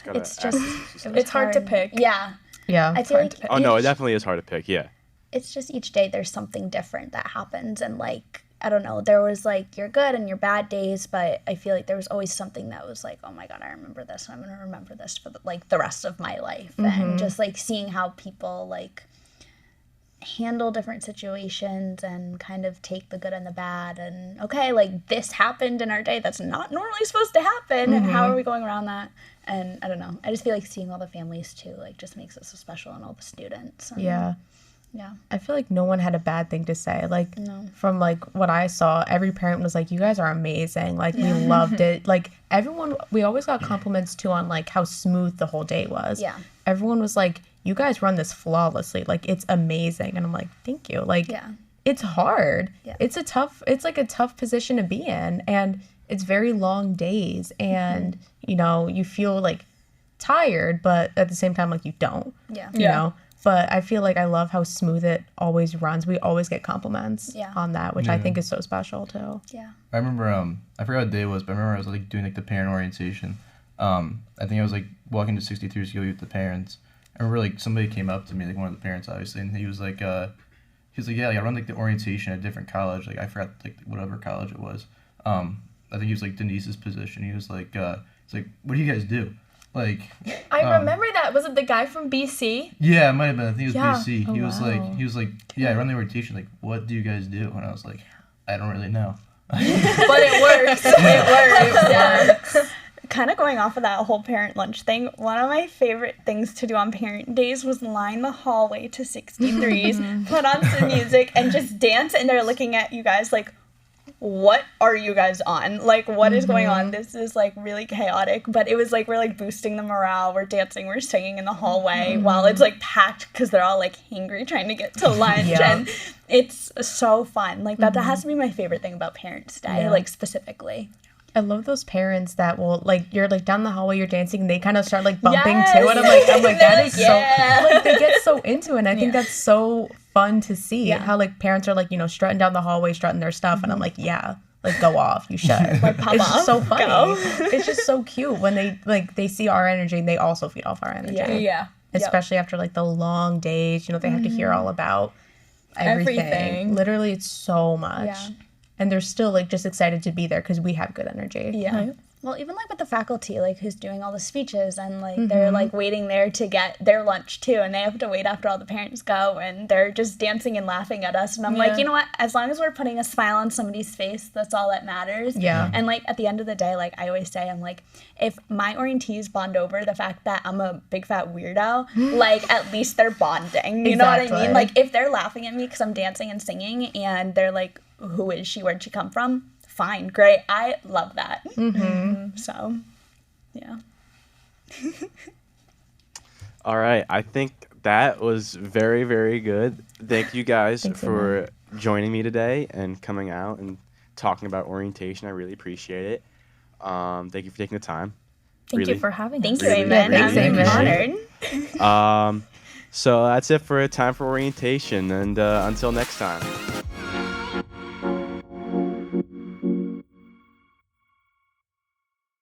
[SPEAKER 1] Gotta
[SPEAKER 4] it's
[SPEAKER 1] ask
[SPEAKER 4] just
[SPEAKER 1] these
[SPEAKER 4] it was
[SPEAKER 3] It's hard to pick.
[SPEAKER 4] Yeah,
[SPEAKER 2] Yeah.
[SPEAKER 4] I feel
[SPEAKER 3] hard
[SPEAKER 4] like
[SPEAKER 3] to pick.
[SPEAKER 1] Oh no, it
[SPEAKER 4] each-
[SPEAKER 1] definitely is hard to pick. Yeah.
[SPEAKER 4] it's just each day there's something different that happens, and like I don't know, there was like your good and your bad days, but I feel like there was always something that was like, oh my God, I remember this, and I'm gonna remember this for the rest of my life, and just like seeing how people like handle different situations and kind of take the good and the bad, and okay, like this happened in our day that's not normally supposed to happen, and how are we going around that? And I don't know, I just feel like seeing all the families too, like just makes it so special, and all the students. And,
[SPEAKER 2] Yeah.
[SPEAKER 4] yeah.
[SPEAKER 2] I feel like no one had a bad thing to say. Like,
[SPEAKER 4] No.
[SPEAKER 2] from like what I saw, every parent was like, you guys are amazing. Like, we loved it. Like, everyone, we always got compliments too on like how smooth the whole day was.
[SPEAKER 4] Yeah.
[SPEAKER 2] Everyone was like, you guys run this flawlessly. Like, it's amazing. And I'm like, thank you. Like,
[SPEAKER 4] Yeah.
[SPEAKER 2] it's hard.
[SPEAKER 4] Yeah.
[SPEAKER 2] It's like a tough position to be in. And it's very long days. And, you know, you feel like tired, but at the same time, like, you don't.
[SPEAKER 4] Yeah.
[SPEAKER 2] You
[SPEAKER 3] Yeah.
[SPEAKER 2] know, But I feel like I love how smooth it always runs. We always get compliments
[SPEAKER 4] Yeah.
[SPEAKER 2] on that, which I think is so special too.
[SPEAKER 4] Yeah.
[SPEAKER 5] I remember I forgot what day it was, but I remember I was like doing like the parent orientation. I think I was like walking to 63 to go with the parents. I remember like somebody came up to me, like one of the parents obviously, and he was like yeah, like, I run like the orientation at a different college. Like I forgot like whatever college it was. I think he was like Denise's position. He was like it's like, what do you guys do? Like
[SPEAKER 3] I remember that. Was it the guy from BC?
[SPEAKER 5] yeah, it might have been. I think it was
[SPEAKER 3] Yeah.
[SPEAKER 5] BC.
[SPEAKER 2] Oh,
[SPEAKER 5] He was
[SPEAKER 2] wow.
[SPEAKER 5] like, yeah, I run the orientation. Like, what do you guys do? And I was like, I don't really know.
[SPEAKER 3] But it works. It works. Yeah.
[SPEAKER 4] Kind of going off of that whole parent lunch thing, one of my favorite things to do on parent days was line the hallway to 63s, put on some music, and just dance. And they're looking at you guys like, what are you guys on? Like, what is going on? This is like really chaotic, but it was like we're like boosting the morale. We're dancing, we're singing in the hallway while it's like packed because they're all like hangry trying to get to lunch.
[SPEAKER 2] Yeah.
[SPEAKER 4] And it's so fun. Like that has to be my favorite thing about Parents' Day,
[SPEAKER 2] Yeah.
[SPEAKER 4] like specifically.
[SPEAKER 2] I love those parents that will like you're like down the hallway, you're dancing, and they kind of start like bumping
[SPEAKER 4] Yes.
[SPEAKER 2] too, and I'm like
[SPEAKER 4] They're
[SPEAKER 2] that
[SPEAKER 4] like,
[SPEAKER 2] is
[SPEAKER 4] yeah.
[SPEAKER 2] so like they get so into it. And I think
[SPEAKER 3] Yeah.
[SPEAKER 2] that's so fun to see
[SPEAKER 4] Yeah.
[SPEAKER 2] how like parents are like strutting down the hallway, strutting their stuff, and I'm like like go off, you should.
[SPEAKER 4] Like, pop
[SPEAKER 2] It's just so
[SPEAKER 4] off,
[SPEAKER 2] funny.
[SPEAKER 4] go.
[SPEAKER 2] It's just so cute when they see our energy and they also feed off our energy.
[SPEAKER 3] Yeah.
[SPEAKER 2] Especially after like the long days, they have to hear all about everything.
[SPEAKER 3] Everything.
[SPEAKER 2] Literally, it's so much.
[SPEAKER 4] Yeah.
[SPEAKER 2] And they're still like just excited to be there because we have good energy.
[SPEAKER 4] Yeah. Well, even like with the faculty, like who's doing all the speeches and like they're like waiting there to get their lunch too, and they have to wait after all the parents go, and they're just dancing and laughing at us. And I'm
[SPEAKER 3] Yeah.
[SPEAKER 4] like, you know what? As long as we're putting a smile on somebody's face, that's all that matters.
[SPEAKER 2] Yeah.
[SPEAKER 4] And like at the end of the day, like I always say, I'm like, if my orientees bond over the fact that I'm a big fat weirdo, like at least they're bonding. You know what I
[SPEAKER 2] Exactly.
[SPEAKER 4] mean? Like if they're laughing at me because I'm dancing and singing, and they're like, who is she? Where'd she come from? Fine, great. I love that. So, yeah.
[SPEAKER 1] All right. I think that was very, very good. Thank you guys
[SPEAKER 2] Thanks,
[SPEAKER 1] for joining me today and coming out and talking about orientation. I really appreciate it. Thank you for taking the time.
[SPEAKER 3] Thank
[SPEAKER 1] Really.
[SPEAKER 3] you for having
[SPEAKER 4] Thank
[SPEAKER 3] us.
[SPEAKER 4] you,
[SPEAKER 1] Really,
[SPEAKER 4] Amen.
[SPEAKER 2] really
[SPEAKER 4] I'm
[SPEAKER 2] appreciate
[SPEAKER 4] honored.
[SPEAKER 1] So that's it for time for orientation. And until next time.